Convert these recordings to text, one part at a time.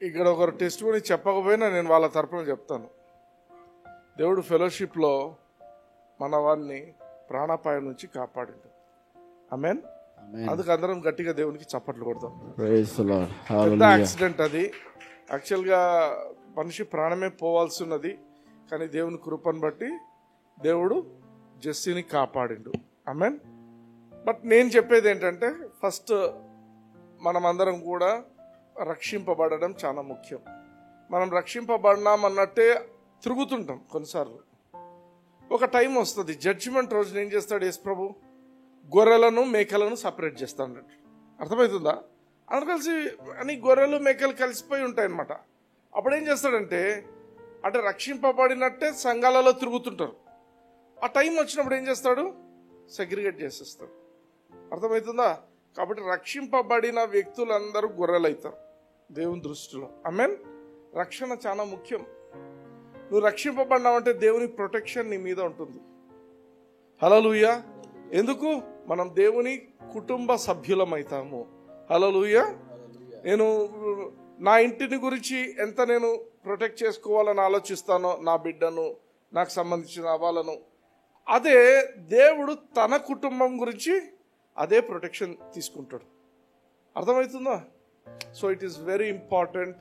ఇక్కడ ఒకరు టెస్ట్ కొని చెప్పకపోయినా నేను వాళ్ళ తరపున చెప్తాను. దేవుడు ఫెలోషిప్లో మన వారిని ప్రాణాపాయం నుంచి కాపాడిండు. ఆమేన్. అందుకు అందరం గట్టిగా దేవునికి చప్పట్లు కొడతాం. పెద్ద యాక్సిడెంట్ అది. యాక్చువల్గా మనిషి ప్రాణమే పోవాల్సి ఉన్నది, కానీ దేవుని కృపను బట్టి దేవుడు జెస్సీని కాపాడిండు. ఆమేన్. బట్ నేను చెప్పేది ఏంటంటే, ఫస్ట్ మనమందరం కూడా రక్షింపబడడం చాలా ముఖ్యం. మనం రక్షింపబడినామన్నట్టే తిరుగుతుంటాం. కొన్నిసార్లు ఒక టైం వస్తుంది, జడ్జిమెంట్ రోజున ఏం చేస్తాడు యేసు ప్రభు? గొర్రెలను మేకలను సపరేట్ చేస్తాడు. అర్థమవుతుందా? అందరు కలిసి అని గొర్రెలు మేకలు కలిసిపోయి ఉంటాయన్నమాట. అప్పుడు ఏం చేస్తాడంటే, అంటే రక్షింపబడినట్టే సంఘాలలో తిరుగుతుంటారు. ఆ టైం వచ్చినప్పుడు ఏం చేస్తాడు? సెగ్రిగేట్ చేసేస్తాడు. అర్థమవుతుందా? కాబట్టి రక్షింపబడిన వ్యక్తులందరూ గొర్రెలు అవుతారు దేవుని దృష్టిలో. ఆమేన్. రక్షణ చాలా ముఖ్యం. నువ్వు రక్షింపబడినావంటే దేవుని ప్రొటెక్షన్ నీ మీద ఉంటుంది. హల్లెలూయా. ఎందుకు? మనం దేవుని కుటుంబ సభ్యులమవుతాము. హల్లెలూయా. నేను నా ఇంటిని గురించి ఎంత నేను ప్రొటెక్ట్ చేసుకోవాలని ఆలోచిస్తానో, నా బిడ్డను, నాకు సంబంధించిన వాళ్ళను, అదే దేవుడు తన కుటుంబం గురించి అదే ప్రొటెక్షన్ తీసుకుంటాడు. అర్థమవుతుందా? So it is very important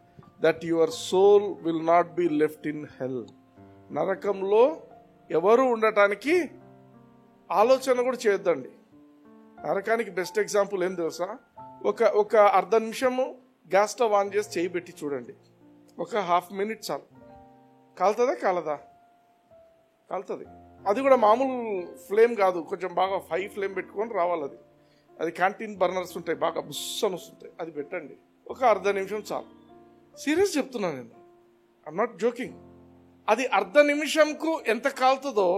that your soul will not be left in hell. నరకంలో ఎవరు ఉండటానికి ఆలోచన కూడా చేయొద్దండి. నరకానికి బెస్ట్ ఎగ్జాంపుల్ ఏం తెలుసా? ఒక అర్ధ నిమిషము గ్యాస్ స్టవ్ ఆన్ చేసి చేయి పెట్టి చూడండి. ఒక హాఫ్ మినిట్ చాలు. కాలుతుందా? కాలదా? కాలుతుంది. అది కూడా మామూలు ఫ్లేమ్ కాదు, కొంచెం బాగా హై ఫ్లేమ్ పెట్టుకొని రావాలి. అది క్యాంటీన్ బర్నర్స్ ఉంటాయి, బాగా బుస్సను వస్తుంటాయి, అది పెట్టండి. ఒక అర్ధ నిమిషం చాలు. సీరియస్ చెప్తున్నాను నేను, ఐఎమ్ నాట్ జోకింగ్. అది అర్ధ నిమిషంకు ఎంత కాలుతుందో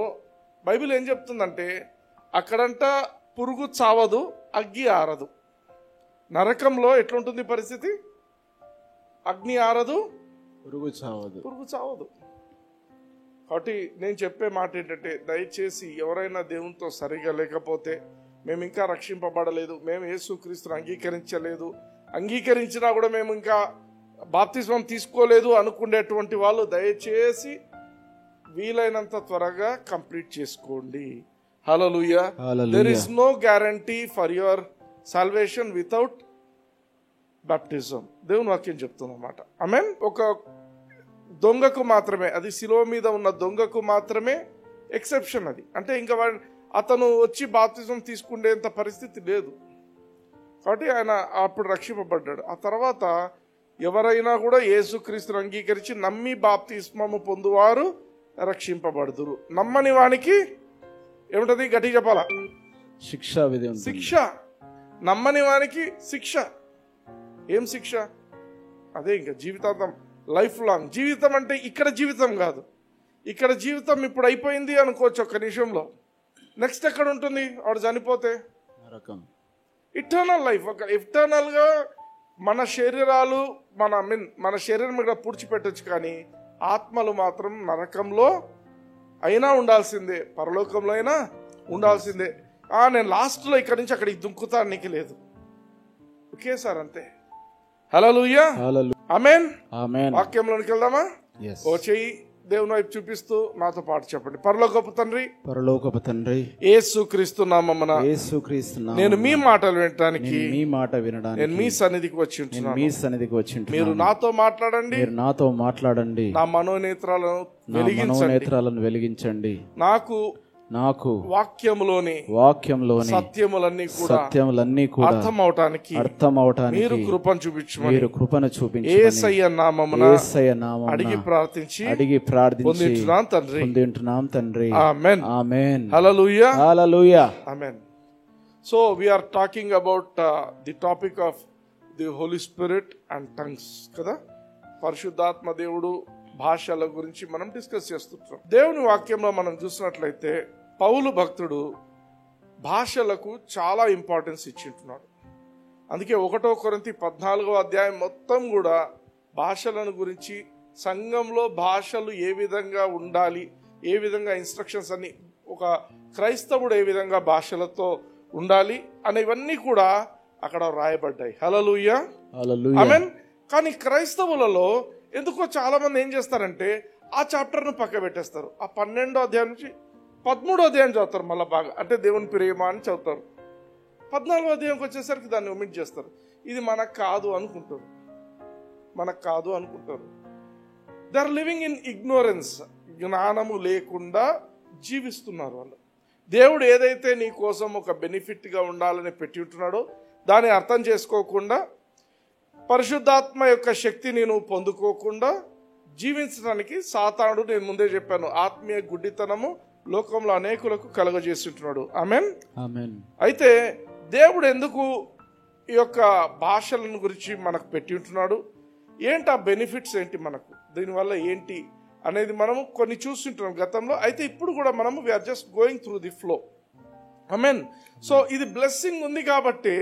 బైబిల్ ఏం చెప్తుందంటే, అక్కడంట పురుగు చావదు, అగ్గి ఆరదు. నరకంలో ఎట్లుంటుంది పరిస్థితి? అగ్ని ఆరదు, పురుగు చావదు. కాబట్టి నేను చెప్పే మాట ఏంటంటే, దయచేసి ఎవరైనా దేవునితో సరిగా లేకపోతే, మేము ఇంకా రక్షింపబడలేదు, మేము యేసుక్రీస్తుని అంగీకరించలేదు, అంగీకరించినా కూడా మేము ఇంకా బాప్తిస్మం తీసుకోలేదు అనుకునేటువంటి వాళ్ళు దయచేసి వీలైనంత త్వరగా కంప్లీట్ చేసుకోండి. Hallelujah. There is no guarantee for your salvation without baptism. దేవుని వాక్యం చెప్తుందన్నమాట. ఆమేన్. ఒక దొంగకు మాత్రమే, అది శిలువ మీద ఉన్న దొంగకు మాత్రమే ఎక్సెప్షన్ అది. అంటే ఇంకా అతను వచ్చి బాప్తిజం తీసుకునేంత పరిస్థితి లేదు. కాబట్టి ఆయన అప్పుడు రక్షింపబడ్డాడు. ఆ తర్వాత ఎవరైనా కూడా యేసుక్రీస్తుని అంగీకరించి నమ్మి బాప్తిస్మము పొందువారు రక్షింపబడుదురు. నమ్మని వానికి ఏమిటది? గట్టిగా చెప్పాలా? శిక్ష. నమ్మని వానికి శిక్ష. ఏం శిక్ష? అదే ఇంకా జీవితాంతం, లైఫ్ లాంగ్. జీవితం అంటే ఇక్కడ జీవితం కాదు. ఇక్కడ జీవితం ఇప్పుడు అయిపోయింది అనుకోవచ్చు ఒక్క నిమిషంలో. నెక్స్ట్ ఎక్కడ ఉంటుంది? వాడు చనిపోతే నరకం. Eternal life. ఒక ఇటర్నల్గా మన శరీరాలు మన శరీరం ఇక్కడ పూడ్చిపెట్టచ్చు, కానీ ఆత్మలు మాత్రం నరకంలో అయినా ఉండాల్సిందే, పరలోకంలో అయినా ఉండాల్సిందే. నేను లాస్ట్లో ఇక్కడి నుంచి అక్కడికి దుంకుతానికి లేదు, ఒకేసారి అంతే. హల్లెలూయా. ఆమేన్. వాక్యంలోనికి వెళ్దామా? ఓ చెయ్యి దేవుని వైపు చూపిస్తూ నాతో పాటు చెప్పండి. పరలోకపు తండ్రి, యేసుక్రీస్తు నామమున నేను మీ మాటలు వినడానికి నేను మీ సన్నిధికి వచ్చి ఉంటున్నాను. మీరు నాతో మాట్లాడండి. నా మనోనేత్రాలను వెలిగించండి. నాకు వాక్యములోని సత్యములన్నీ కూడా అర్థమవటానికి మీరు కృపను చూపించమని యేసయ్య నామమున అడిగి ప్రార్థించున్నాం తండ్రి. Amen. Hallelujah. Amen. So we are talking about the topic of the Holy Spirit and tongues కదా. పరిశుద్ధాత్మ దేవుడు, భాషల గురించి మనం డిస్కస్ చేస్తుంటాం. దేవుని వాక్యంలో మనం చూసినట్లయితే పౌలు భక్తుడు భాషలకు చాలా ఇంపార్టెన్స్ ఇచ్చింటున్నాడు. అందుకే 1 కొరింథీ 14వ అధ్యాయం మొత్తం కూడా భాషలను గురించి, సంఘంలో భాషలు ఏ విధంగా ఉండాలి, ఏ విధంగా ఇన్స్ట్రక్షన్స్ అన్ని, ఒక క్రైస్తవుడు ఏ విధంగా భాషలతో ఉండాలి అనేవన్నీ కూడా అక్కడ రాయబడ్డాయి. హల్లెలూయా. ఆమేన్. కానీ క్రైస్తవులలో ఎందుకో చాలామంది ఏం చేస్తారంటే ఆ చాప్టర్ను పక్క పెట్టేస్తారు. ఆ 12వ అధ్యాయం నుంచి 13వ అధ్యాయం చదువుతారు మళ్ళీ బాగా, అంటే దేవుని ప్రేమ అని చదువుతారు. 14వ అధ్యాయంకి వచ్చేసరికి దాన్ని ఒమిట్ చేస్తారు. ఇది మనకు కాదు అనుకుంటారు. They are living in ignorance. జ్ఞానము లేకుండా జీవిస్తున్నారు వాళ్ళు. దేవుడు ఏదైతే నీ కోసం ఒక బెనిఫిట్గా ఉండాలని పెట్టి ఉంటున్నాడో దాన్ని అర్థం చేసుకోకుండా, పరిశుద్ధాత్మ యొక్క శక్తిని నువ్వు పొందుకోకుండా జీవించడానికి సాతానుడు, నేను ముందే చెప్పాను, ఆత్మీయ గుడ్డితనము లోకంలో అనేకులకు కలుగజేస్తుంటున్నాడు. ఆమెన్. అయితే దేవుడు ఎందుకు ఈ యొక్క భాషలను గురించి మనకు పెట్టి ఉంటున్నాడు, ఏంటి ఆ బెనిఫిట్స్ ఏంటి, మనకు దీనివల్ల ఏంటి అనేది మనము కొన్ని చూస్తుంటున్నాం గతంలో. అయితే ఇప్పుడు కూడా మనము we are just going through the flow. Amen. So ఇది బ్లెస్సింగ్ ఉంది కాబట్టి,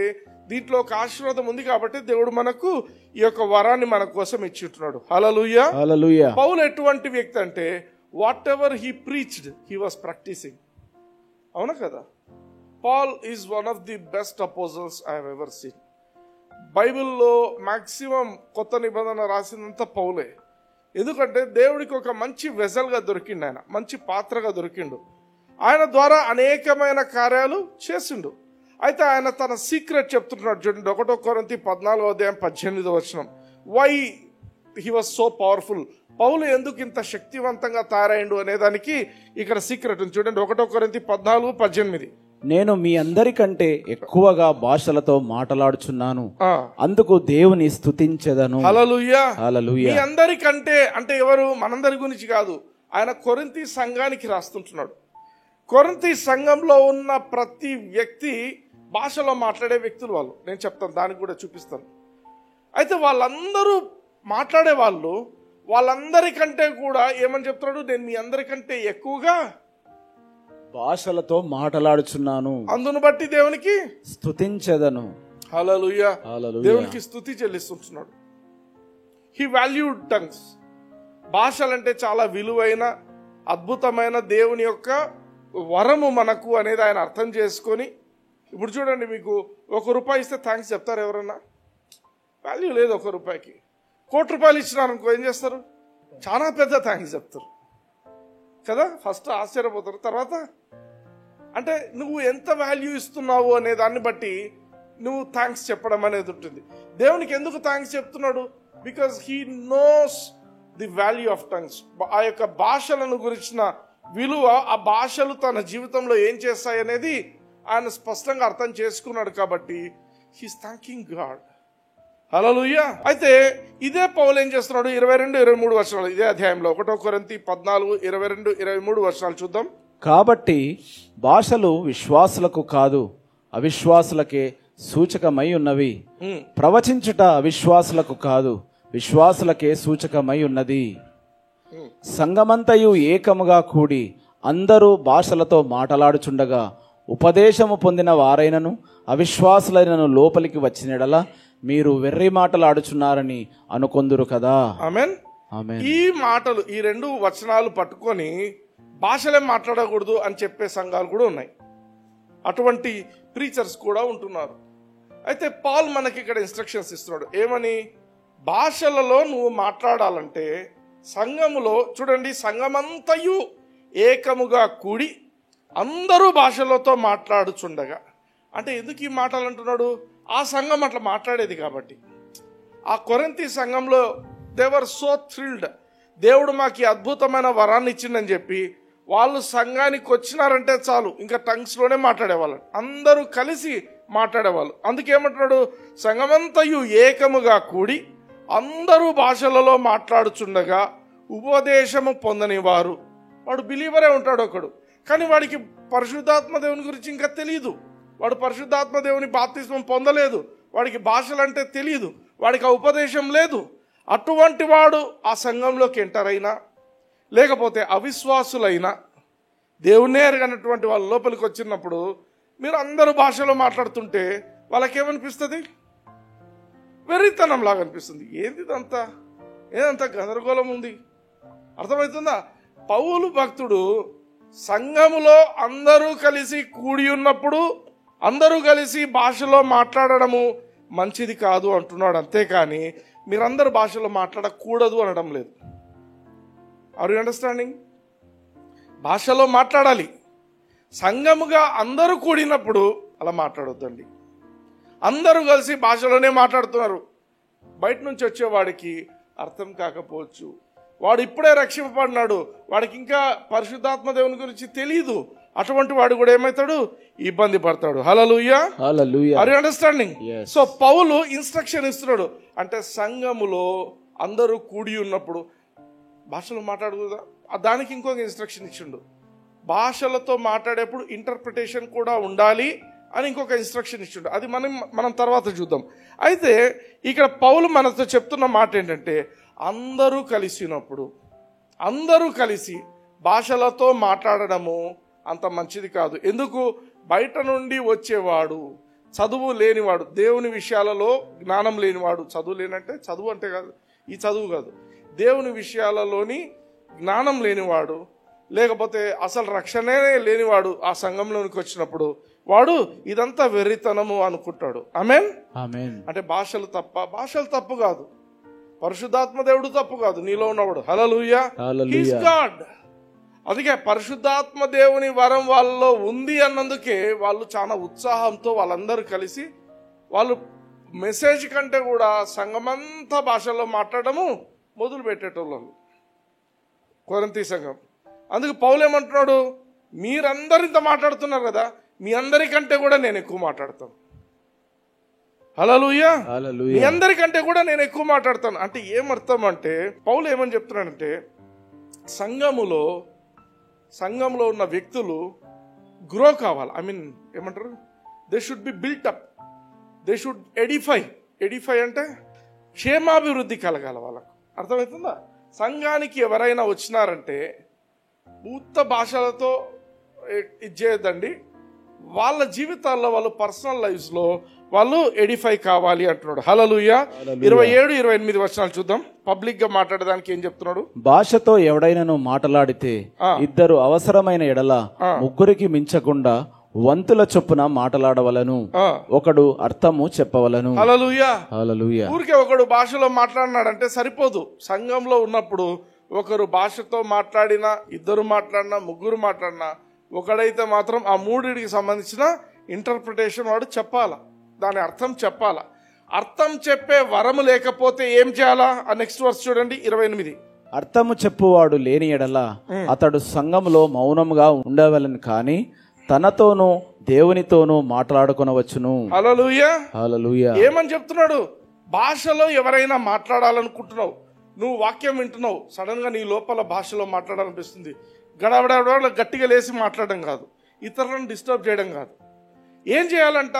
దీంట్లో ఒక ఆశీర్వాదం ఉంది కాబట్టి దేవుడు మనకు ఈ యొక్క వరాన్ని మన కోసం ఇచ్చింటున్నాడు. హల్లెలూయా. పౌలు ఎటువంటి వ్యక్తి అంటే whatever he preached he was practicing. అవునా కదా? Paul is one of the best apostles I have ever seen. బైబిల్లో మాక్సిమం కొత్త నిబంధన రాసిందంతా పౌలే. ఎందుకంటే దేవుడికి ఒక మంచి వెజల్గా దొరికిండు, ఆయన మంచి పాత్రగా దొరికిండు. ఆయన ద్వారా అనేకమైన కార్యాలు చేసిండు. అయితే ఆయన తన సీక్రెట్ చెప్తున్నాడు చూడండి, 1 కొరింథీ 14:18 why he was so powerful. పౌలు ఎందుకు ఇంత శక్తివంతంగా తయారైండు అనేదానికి ఇక్కడ సీక్రెట్ ఉంది చూడండి. 1 కొరింథీ 14:18 నేను మీ అందరికంటే ఎక్కువగా భాషలతో మాట్లాడుచున్నాను, అందుకు దేవుని స్తుతించెదను. హల్లెలూయా. మీ అందరికంటే అంటే ఎవరు? మనందరి గురించి కాదు, ఆయన కొరింథీ సంఘానికి రాస్తుంటున్నాడు. కొరింథీ సంఘంలో ఉన్న ప్రతి వ్యక్తి భాషలో మాట్లాడే వ్యక్తులు వాళ్ళు. నేను చెప్తాను, దానికి కూడా చూపిస్తాను. అయితే వాళ్ళందరూ మాట్లాడే వాళ్ళందరికంటే కూడా ఏమని చెప్తున్నాడు? నేను మీ అందరికంటే ఎక్కువగా భాషలతో మాట్లాడుచున్నాను, అందును బట్టి దేవునికి స్తుతించెదను. హల్లెలూయా. దేవునికి స్తుతి చెల్లిస్తున్నాడు. He valued tongues. భాషలంటే చాలా విలువైన అద్భుతమైన దేవుని యొక్క వరము మనకు అనేది ఆయన అర్థం చేసుకొని, ఇప్పుడు చూడండి, మీకు ₹1 ఇస్తే థ్యాంక్స్ చెప్తారు ఎవరన్నా? వాల్యూ లేదు. ₹1 ₹1,00,00,000 ఇచ్చినారనుకో ఏం చేస్తారు? చాలా పెద్ద థ్యాంక్స్ చెప్తారు కదా. ఫస్ట్ ఆశ్చర్యపోతారు, తర్వాత అంటే నువ్వు ఎంత వాల్యూ ఇస్తున్నావు అనే దాన్ని బట్టి నువ్వు థ్యాంక్స్ చెప్పడం అనేది ఉంటుంది. దేవునికి ఎందుకు థ్యాంక్స్ చెప్తున్నాడు? Because he knows the value of tongues. ఆ యొక్క భాషలను గురించిన విలువ, ఆ భాషలు తన జీవితంలో ఏం చేస్తాయి అనేది ఆయన స్పష్టంగా అర్థం చేసుకున్నాడు కాబట్టి హీస్ థ్యాంకింగ్ గాడ్. హల్లెలూయా. అయితే ఇదే పౌలు ఏం చేస్తున్నాడు? 22-23 ఇదే అధ్యాయంలో 1 కొరింథీ 14:22-23 చూద్దాం. కాబట్టి భాషలు విశ్వాసులకు కాదు, అవిశ్వాసులకే సూచకమై ఉన్నవి. ప్రవచించుట అవిశ్వాసులకు కాదు, విశ్వాసులకే సూచకమై ఉన్నది. సంగమంతయు ఏకముగా కూడి అందరూ భాషలతో మాట్లాడుచుండగా ఉపదేశము పొందిన వారైనను అవిశ్వాసులైనను లోపలికి వచ్చినడలా మీరు వెర్రి మాటలాడుచున్నారని అనుకొందురు కదా. ఆమేన్. ఈ మాటలు, ఈ 2 వచనాలు పట్టుకొని భాషలే మాట్లాడకూడదు అని చెప్పే సంఘాలు కూడా ఉన్నాయి. అటువంటి ప్రీచర్స్ కూడా ఉంటున్నారు. అయితే పాల్ మనకి ఇక్కడ ఇన్స్ట్రక్షన్స్ ఇస్తున్నాడు. ఏమని? భాషలలో నువ్వు మాట్లాడాలంటే సంఘములో చూడండి, సంఘమంతయు ఏకముగా కూడి అందరూ భాషలతో మాట్లాడుచుండగా. అంటే ఎందుకు ఈ మాటలు అంటున్నాడు? ఆ సంఘం అట్లా మాట్లాడేది కాబట్టి. ఆ కొరింథీ సంఘంలో దేవర్ సో థ్రిల్డ్. దేవుడు మాకు ఈ అద్భుతమైన వరాన్ని ఇచ్చిందని చెప్పి వాళ్ళు సంఘానికి వచ్చినారంటే చాలు, ఇంకా టంగ్స్లోనే మాట్లాడేవాళ్ళు, అందరూ కలిసి మాట్లాడేవాళ్ళు. అందుకేమంటున్నాడు? సంఘమంతయు ఏకముగా కూడి అందరూ భాషలలో మాట్లాడుచుండగా ఉపదేశము పొందని వారు. వాడు బిలీవరే ఉంటాడు ఒకడు, కానీ వాడికి పరిశుద్ధాత్మ దేవుని గురించి ఇంకా తెలియదు. వాడు పరిశుద్ధాత్మ దేవుని బాప్తిస్మం పొందలేదు, వాడికి భాషలంటే తెలియదు, వాడికి ఆ ఉపదేశం లేదు. అటువంటి వాడు ఆ సంఘంలోకి ఎంటర్ అయినా, లేకపోతే అవిశ్వాసులైనా, దేవునే ఎరగనటువంటి వాళ్ళ లోపలికి వచ్చినప్పుడు మీరు అందరూ భాషలో మాట్లాడుతుంటే వాళ్ళకేమనిపిస్తుంది? వెర్రితనం లాగా అనిపిస్తుంది. ఏదంతా గందరగోళం ఉంది. అర్థమవుతుందా? పౌలు భక్తుడు సంఘములో అందరూ కలిసి కూడి ఉన్నప్పుడు అందరూ కలిసి భాషలో మాట్లాడడము మంచిది కాదు అంటున్నాడు. అంతేకాని మీరందరూ భాషలో మాట్లాడకూడదు అనడం లేదు. Are you understanding? భాషలో మాట్లాడాలి. సంఘముగా అందరూ కూడినప్పుడు అలా మాట్లాడొద్దండి. అందరూ కలిసి భాషలోనే మాట్లాడుతున్నారు. బయట నుంచి వచ్చేవాడికి అర్థం కాకపోవచ్చు. వాడు ఇప్పుడే రక్షింపబడినాడు, వాడికి ఇంకా పరిశుద్ధాత్మ దేవుని గురించి తెలియదు. అటువంటి వాడు కూడా ఏమవుతాడు? ఇబ్బంది పడతాడు. Hallelujah. Are you understanding? So పౌలు ఇన్స్ట్రక్షన్ ఇస్తున్నాడు. అంటే సంఘములో అందరూ కూడి ఉన్నప్పుడు భాషలో మాట్లాడకూడదా? దానికి ఇంకొక ఇన్స్ట్రక్షన్ ఇచ్చిండు. భాషలతో మాట్లాడేప్పుడు ఇంటర్ప్రిటేషన్ కూడా ఉండాలి అని ఇంకొక ఇన్స్ట్రక్షన్ ఇచ్చిండు. అది మనం తర్వాత చూద్దాం. అయితే ఇక్కడ పౌలు మనతో చెప్తున్న మాట ఏంటంటే, అందరూ కలిసినప్పుడు, అందరూ కలిసి భాషలతో మాట్లాడడము అంత మంచిది కాదు. ఎందుకు? బయట నుండి వచ్చేవాడు, చదువు లేనివాడు, దేవుని విషయాలలో జ్ఞానం లేనివాడు, చదువు లేనంటే చదువు అంటే కాదు, ఈ చదువు కాదు, దేవుని విషయాలలోని జ్ఞానం లేనివాడు, లేకపోతే అసలు రక్షణే లేనివాడు ఆ సంఘంలోనికి వచ్చినప్పుడు వాడు ఇదంతా వెర్రితనము అనుకుంటాడు. ఆమేన్. అంటే భాషలు తప్పు కాదు, పరిశుద్ధాత్మ దేవుడు తప్పు కాదు, నీలో ఉన్నవాడు. హల్లెలూయా. He is God. అందుకే పరిశుద్ధాత్మ దేవుని వరం వాళ్ళలో ఉంది అన్నందుకే వాళ్ళు చాలా ఉత్సాహంతో వాళ్ళందరూ కలిసి వాళ్ళు మెసేజ్ కంటే కూడా సంఘమంతా భాషల్లో మాట్లాడము మొదలు పెట్టేటోళ్ళు కొరింథీ సంఘం. అందుకు పౌలు ఏమంటున్నాడు? మీరందరూ ఇంత మాట్లాడుతున్నారు కదా, మీ అందరికంటే కూడా నేను ఎక్కువ మాట్లాడతాను. హల్లెలూయా. మీ అందరికంటే కూడా నేను ఎక్కువ మాట్లాడతాను. అంటే ఏమర్థం అంటే, పౌలు ఏమని చెప్తున్నాడంటే, సంఘంలో ఉన్న వ్యక్తులు గ్రో కావాలి. ఐ మీన్ ఏమంటారు? They should be built up, they should Edify అంటే క్షేమాభివృద్ధి కలగాల వాళ్ళకు. అర్థమవుతుందా? సంఘానికి ఎవరైనా వచ్చినారంటే పూర్త భాషలతో ఇది చేయొద్దండి. వాళ్ళ జీవితాల్లో, వాళ్ళ పర్సనల్ లైఫ్స్ లో వాళ్ళు ఎడిఫై కావాలి అంటున్నాడు. హల్లెలూయా. 27-28 వచనాలు చూద్దాం. పబ్లిక్ గా మాట్లాడడానికి ఏం చెప్తున్నాడు? భాషతో ఎవడైనాను మాట్లాడితే ఇద్దరు అవసరమైన ఎడల ముగ్గురికి మించకుండా వంతుల చొప్పున మాట్లాడవలను, ఒకడు అర్థము చెప్పవలను. హల్లెలూయా. ఊరికే ఒకడు భాషలో మాట్లాడినాడంటే సరిపోదు. సంఘంలో ఉన్నప్పుడు ఒకరు భాషతో మాట్లాడినా, ఇద్దరు మాట్లాడినా, ముగ్గురు మాట్లాడినా, ఒకడైతే మాత్రం ఆ మూడిటికి సంబంధించిన ఇంటర్ప్రిటేషన్ వాడు చెప్పాలా, దాని అర్థం చెప్పాలా. అర్థం చెప్పే వరము లేకపోతే ఏం చేయాలా? ఆ నెక్స్ట్ వర్స్ చూడండి, 28. అర్థము చెప్పువాడు లేని ఎడల అతడు సంఘములో మౌనముగా ఉండవలను, కానీ తనతోనూ దేవునితోనూ మాట్లాడుకొనవచ్చును. హల్లెలూయా. ఏమని చెప్తున్నాడు? భాషలో ఎవరైనా మాట్లాడాలనుకుంటున్నావు, నువ్వు వాక్యం వింటున్నావు, సడన్ గా నీ లోపల భాషలో మాట్లాడాలనిపిస్తుంది, గడబడ గట్టిగా లేసి మాట్లాడడం కాదు, ఇతరులను డిస్టర్బ్ చేయడం కాదు. ఏం చేయాలంట?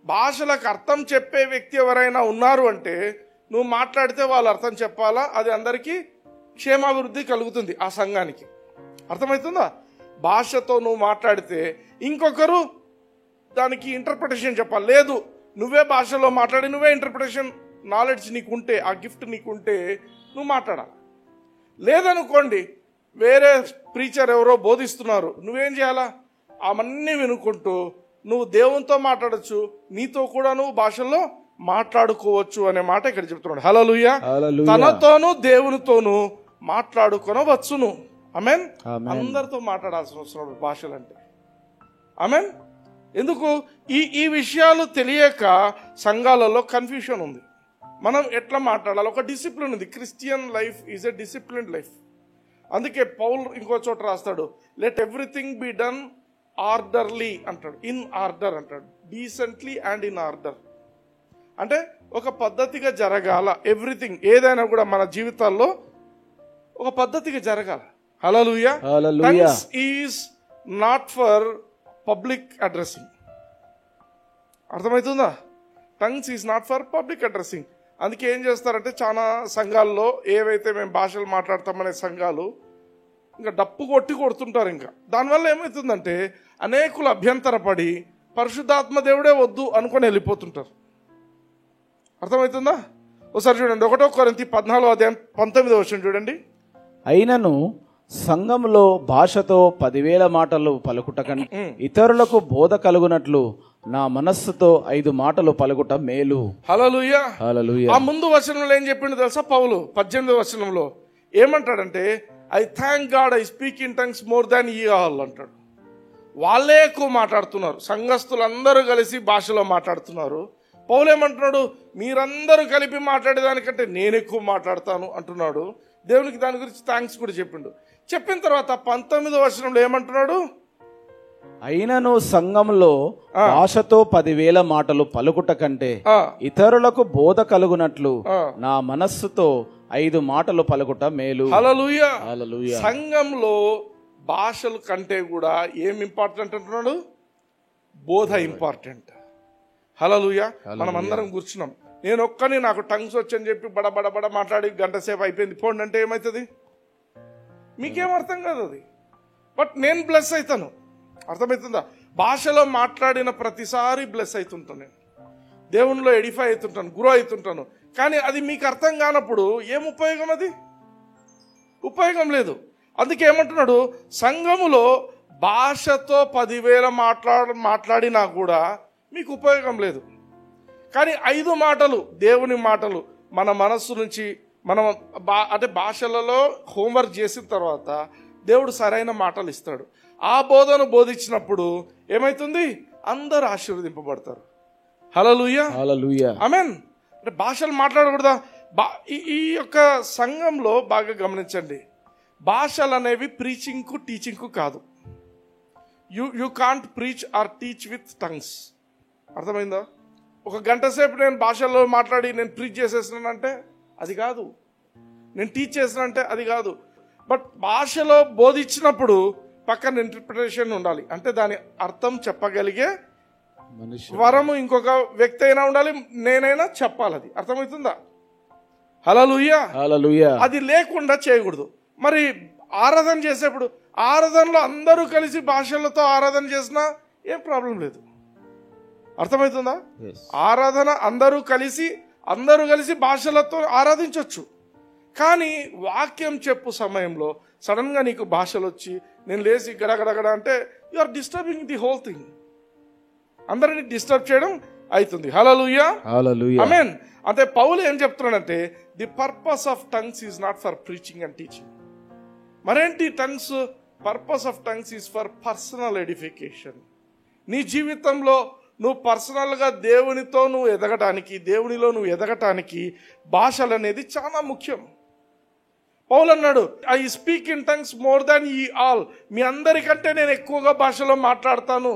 భాషలకు అర్థం చెప్పే వ్యక్తి ఎవరైనా ఉన్నారు అంటే నువ్వు మాట్లాడితే వాళ్ళు అర్థం చెప్పాలా. అది అందరికీ క్షేమాభివృద్ధి కలుగుతుంది ఆ సంఘానికి. అర్థమవుతుందా? భాషతో నువ్వు మాట్లాడితే ఇంకొకరు దానికి ఇంటర్ప్రిటేషన్ చెప్పాలి. లేదు, నువ్వే భాషలో మాట్లాడి నువ్వే ఇంటర్ప్రిటేషన్ నాలెడ్జ్ నీకుంటే, ఆ గిఫ్ట్ నీకుంటే నువ్వు మాట్లాడాలి. లేదనుకోండి, వేరే ప్రీచర్ ఎవరో బోధిస్తున్నారు, నువ్వేం చేయాలా? అవన్నీ వినుకుంటూ నువ్వు దేవునితో మాట్లాడచ్చు, నీతో కూడా నువ్వు భాషల్లో మాట్లాడుకోవచ్చు అనే మాట ఇక్కడ చెప్తున్నాడు. హల్లెలూయా. తనతోనూ దేవునితోనూ మాట్లాడుకొనవచ్చును. ఆమేన్. అందరితో మాట్లాడాల్సిన అవసరం భాషలంటే. ఆమేన్. ఎందుకు? ఈ విషయాలు తెలియక సంఘాలలో కన్ఫ్యూషన్ ఉంది. మనం ఎట్లా మాట్లాడాలి? ఒక డిసిప్లిన్ ఉంది. Christian life is a disciplined life. అందుకే పౌల్ ఇంకో చోట రాస్తాడు, let everything be done orderly అంటాడు, ఇన్ ఆర్డర్ అంటాడు, డీసెంట్లీ అండ్ ఇన్ ఆర్డర్. అంటే ఒక పద్ధతిగా జరగాల. ఎవ్రీథింగ్, ఏదైనా కూడా మన జీవితాల్లో ఒక పద్ధతిగా జరగాల. Hallelujah. Tongues is not for public addressing. అర్థమవుతుందా? Tongues is not for public addressing. అందుకే ఏం చేస్తారంటే చాలా సంఘాల్లో ఏవైతే మేము భాషలు మాట్లాడతామనే సంఘాలు ఇంకా డప్పు కొడుతుంటారు. ఇంకా దానివల్ల ఏమవుతుందంటే అనేకులు అభ్యంతరపడి పరిశుద్ధాత్మ దేవుడే వద్దు అనుకొని వెళ్ళిపోతుంటారు. అర్థమవుతుందా? ఒకసారి చూడండి, 1 కొరింథీ 14:19 చూడండి. అయినను సంఘంలో భాషతో 10,000 మాటలు పలుకుట కంటే ఇతరులకు బోధ కలుగునట్లు నా మనస్సుతో 5 మాటలు పలుకుట మేలు. హల్లెలూయా. హల్లెలూయా. ఆ ముందు వచనంలో ఏం చెప్పిండు తెలుసా పౌలు? 18వ వచనంలో ఏమంటాడంటే, I thank God I speak in tongues more than యీ ఆల్ అంటాడు. వాళ్ళే ఎక్కువ మాట్లాడుతున్నారు, సంఘస్థులందరూ కలిసి భాషలో మాట్లాడుతున్నారు. పౌలు ఏమంటున్నాడు? మీరందరూ కలిపి మాట్లాడేదానికంటే నేను ఎక్కువ మాట్లాడతాను అంటున్నాడు. దేవునికి దాని గురించి థ్యాంక్స్ కూడా చెప్పిండు. చెప్పిన తర్వాత 19వ వచనంలో ఏమంటున్నాడు? అయినను సంఘంలో భాషతో 10,000 మాటలు పలుకుట కంటే ఇతరులకు బోధ కలుగునట్లు నా మనస్సుతో 5 మాటలు పలుకుట మేలు. హల్లెలూయా. హల్లెలూయా. సంఘంలో భాషల కంటే కూడా ఏం ఇంపార్టెంట్ అంటున్నాడు? బోధ ఇంపార్టెంట్. హల్లెలూయా. మనం అందరం కూర్చున్నాం, నేను ఒక్కని నాకు టంగ్స్ వచ్చని చెప్పి బడ మాట్లాడి గంట సేపు అయిపోయింది పోండి అంటే ఏమవుతుంది? మీకేం అర్థం కాదు అది. బట్ నేను బ్లెస్ అవుతాను. అర్థమవుతుందా? భాషలో మాట్లాడిన ప్రతిసారి బ్లెస్ అవుతుంటాను, నేను దేవునిలో ఎడిఫై అవుతుంటాను, గ్రో అవుతుంటాను. కానీ అది మీకు అర్థం కానప్పుడు ఏం ఉపయోగం? అది ఉపయోగం లేదు. అందుకే ఏమంటున్నాడు? సంఘములో భాషతో 10,000 మాట్లాడినా కూడా మీకు ఉపయోగం లేదు. కానీ 5 మాటలు, దేవుని మాటలు మన మనస్సు నుంచి మనం అంటే భాషలలో హోంవర్క్ చేసిన తర్వాత దేవుడు సరైన మాటలు ఇస్తాడు. ఆ బోధను బోధించినప్పుడు ఏమైతుంది? అందరూ ఆశీర్వదింపబడతారు. హల్లెలూయా. హల్లెలూయా. ఆమేన్. అంటే భాషలు మాట్లాడకూడదా? ఈ యొక్క సంఘంలో బాగా గమనించండి, భాషలు అనేవి ప్రీచింగ్కు టీచింగ్కు కాదు. You can't preach or teach with tongues. అర్థమైందా? ఒక గంట సేపు నేను భాషల్లో మాట్లాడి నేను ప్రీచ్ చేసేసినానంటే అది కాదు, నేను టీచ్ చేసినంటే అది కాదు. బట్ భాషలో బోధించినప్పుడు పక్కన ఇంటర్ప్రిటేషన్ ఉండాలి. అంటే దాని అర్థం చెప్పగలిగే వరము ఇంకొక వ్యక్తి అయినా ఉండాలి, నేనైనా చెప్పాలి. అది అర్థమవుతుందా? హల్లెలూయా. హల్లెలూయా. అది లేకుండా చేయకూడదు. మరి ఆరాధన చేసేప్పుడు ఆరాధనలో అందరూ కలిసి భాషలతో ఆరాధన చేసినా ఏం ప్రాబ్లం లేదు. అర్థమవుతుందా? ఆరాధన అందరూ కలిసి భాషలతో ఆరాధించవచ్చు. కానీ వాక్యం చెప్పు సమయంలో సడన్ గా నీకు భాషలు వచ్చి నేను లేచి గడగడగడ అంటే you are disturbing the whole thing. అందరినీ డిస్టర్బ్ చేయడం అవుతుంది. హల్లెలూయా. హల్లెలూయా. ఆమేన్. అంటే పౌలు ఏం చెప్తున్నాడంటే the purpose of tongues is not for preaching and teaching. మరేంటి tongues? Purpose of tongues is for personal edification. నీ జీవితంలో నువ్వు పర్సనల్గా దేవునిలో నువ్వు ఎదగటానికి భాషలు అనేది చాలా ముఖ్యం. పౌలు అన్నాడు, I speak in tongues more than యీ ఆల్. మీ అందరికంటే నేను ఎక్కువగా భాషలో మాట్లాడతాను.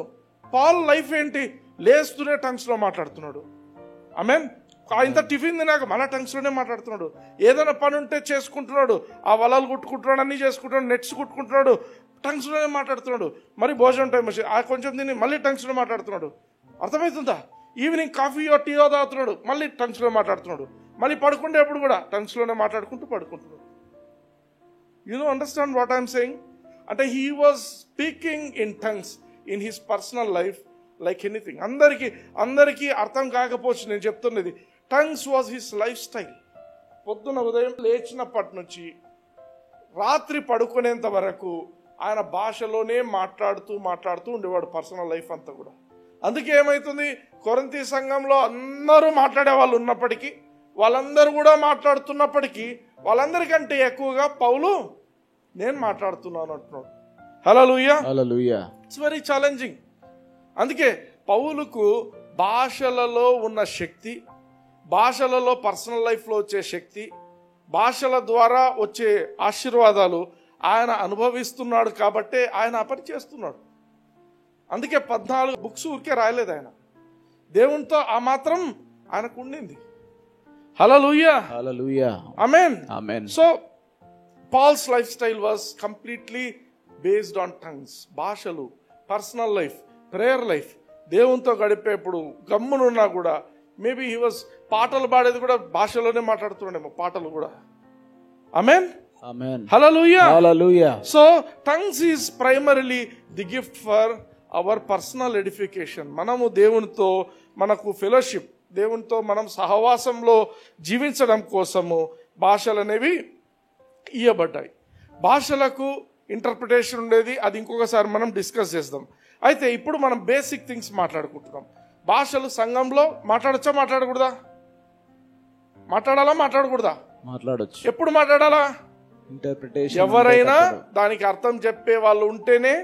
పౌల్ లైఫ్ ఏంటి? లేస్తూనే టంగ్స్లో మాట్లాడుతున్నాడు. ఆమేన్. ఇంత టిఫిన్ తినాక మన టంగ్స్లోనే మాట్లాడుతున్నాడు. ఏదైనా పని ఉంటే చేసుకుంటున్నాడు, ఆ వలలు కుట్టుకుంటున్నాడు, అన్నీ చేసుకుంటున్నాడు, నెట్స్ కుట్టుకుంటున్నాడు, టంగ్స్లోనే మాట్లాడుతున్నాడు. మరి భోజనం టైం వచ్చి ఆ కొంచెం తిని మళ్ళీ టంగ్స్లో మాట్లాడుతున్నాడు. అర్థమవుతుందా? ఈవినింగ్ కాఫీయో టీయో తాగుతున్నాడు, మళ్ళీ టంగ్స్లో మాట్లాడుతున్నాడు. మళ్ళీ పడుకుంటేప్పుడు కూడా టంగ్స్లోనే మాట్లాడుకుంటూ పడుకుంటున్నాడు. You know understand what I'm saying? అంటే he was speaking in tongues in his personal life like anything. అందరికీ అర్థం కాకపోవచ్చు నేను చెప్తున్నది. Tongues was his life style. పొద్దున ఉదయం లేచినప్పటి నుంచి రాత్రి పడుకునేంత వరకు ఆయన భాషలోనే మాట్లాడుతూ ఉండేవాడు పర్సనల్ లైఫ్ అంతా కూడా. అందుకే ఏమవుతుంది? కొరింథీ సంఘంలో అందరూ మాట్లాడే వాళ్ళు ఉన్నప్పటికీ, వాళ్ళందరూ కూడా మాట్లాడుతున్నప్పటికీ వాళ్ళందరికంటే ఎక్కువగా పౌలు నేను మాట్లాడుతున్నాను అంటున్నాడు. Hallelujah. Hallelujah. It's very challenging. అందుకే పౌలుకు భాషలలో ఉన్న శక్తి, భాషలలో పర్సనల్ లైఫ్లో వచ్చే శక్తి, భాషల ద్వారా వచ్చే ఆశీర్వాదాలు ఆయన అనుభవిస్తున్నాడు కాబట్టే ఆయన ఆ పని చేస్తున్నాడు. అందుకే 14 బుక్స్ ఊరికే రాయలేదు ఆయన. దేవునితో ఆ మాత్రం ఆయనకు ఉండింది. Hallelujah. Hallelujah. Amen. Amen. So Paul's life style was completely based on tongues. భాషలు, పర్సనల్ లైఫ్, ప్రేయర్ లైఫ్, దేవునితో గడిపేప్పుడు గమ్మునున్నా కూడా మేబీ హీ వాజ్ పాటలు పాడేది కూడా భాషలోనే మాట్లాడుతున్నాడేమో, పాటలు కూడా. Amen. Amen. Hallelujah. Hallelujah. So tongues is primarily the gift for our personal edification. మనము దేవునితో మనకు ఫెలోషిప్, దేవునితో మనం సహవాసంలో జీవించడం కోసము భాషలు అనేవి ఇవ్వబడ్డాయి. భాషలకు ఇంటర్ప్రిటేషన్ ఉండేది, అది ఇంకొకసారి మనం డిస్కస్ చేద్దాం. అయితే ఇప్పుడు మనం బేసిక్ థింగ్స్ మాట్లాడుకుంటున్నాం. భాషలు సంఘంలో మాట్లాడచ్చా, మాట్లాడకూడదా? మాట్లాడాలా, మాట్లాడకూడదా? మాట్లాడొచ్చు. ఎప్పుడు మాట్లాడాలా? ఇంటర్ప్రిటేషన్ ఎవరైనా దానికి అర్థం చెప్పే వాళ్ళు ఉంటేనే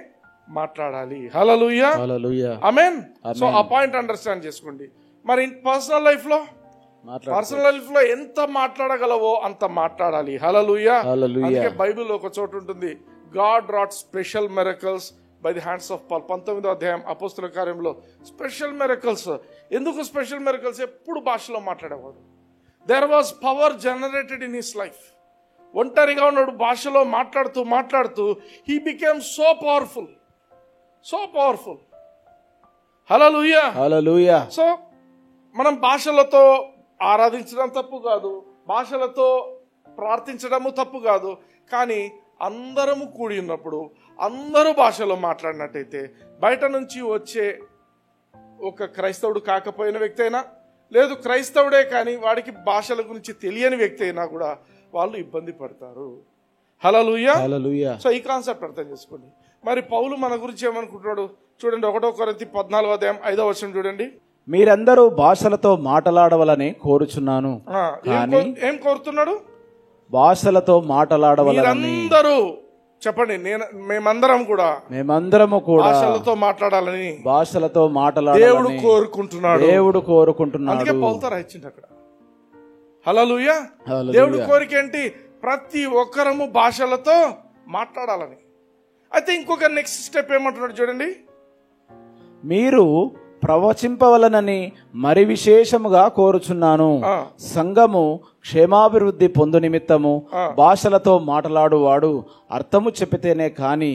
మాట్లాడాలి. హల్లెలూయా, హల్లెలూయా, ఆమేన్. సో ఆ పాయింట్ అండర్స్టాండ్ చేసుకోండి. మరి పర్సనల్ లైఫ్ లో ఎంత మాట్లాడగలవో అంత మాట్లాడాలి. హల్లెలూయా, హల్లెలూయా. అందుకే బైబిల్లో ఒక చోటు ఉంటుంది, God wrought special miracles by the hands of Paul. 19వ అధ్యాయం అపోస్తుల కార్యంలో స్పెషల్ మిరకల్స్. ఎందుకు స్పెషల్ మిరకల్స్? ఎప్పుడు భాషలో మాట్లాడేవాడు. There was power generated in his life. ఒంటరిగా ఉన్నాడు, భాషలో మాట్లాడుతూ he became so powerful. Hallelujah, hallelujah. So మనం భాషలతో ఆరాధించడం తప్పు కాదు, భాషలతో ప్రార్థించడము తప్పు కాదు. కానీ అందరము కూడి ఉన్నప్పుడు అందరూ భాషలో మాట్లాడినట్టయితే బయట నుంచి వచ్చే ఒక క్రైస్తవుడు కాకపోయిన వ్యక్తి అయినా, లేదు క్రైస్తవుడే కానీ వాడికి భాషల గురించి తెలియని వ్యక్తి అయినా కూడా వాళ్ళు ఇబ్బంది పడతారు. హల్లెలూయా, హల్లెలూయా. సో ఈ కాన్సెప్ట్ అర్థం చేసుకోండి. మరి పౌలు మన గురించి ఏమనుకుంటున్నాడు చూడండి. 1 కొరింథీ 14వ అధ్యాయం 5వ వచనం చూడండి. మీరందరూ భాషలతో మాట్లాడవలని కోరుచున్నాను. ఏం కోరుతున్నాడు? భాషలతో మాట్లాడవలని. మీరందరూ చెప్పండి, మేమందరము కూడా భాషలతో మాట్లాడాలని దేవుడు కోరుకుంటున్నాడు. అందుకే పౌలుతో రాయించింది అక్కడ. హల్లెలూయా. దేవుడు కోరిక ఏంటి? ప్రతి ఒక్కరము భాషలతో మాట్లాడాలని. అయితే ఇంకొక నెక్స్ట్ స్టెప్ ఏమంటున్నాడు చూడండి. మీరు ప్రవచింపవలనని మరి విశేషముగా కోరుచున్నాను. సంఘము క్షేమాభివృద్ధి పొందు నిమిత్తము భాషలతో మాట్లాడువాడు అర్థము చెప్పితేనే కాని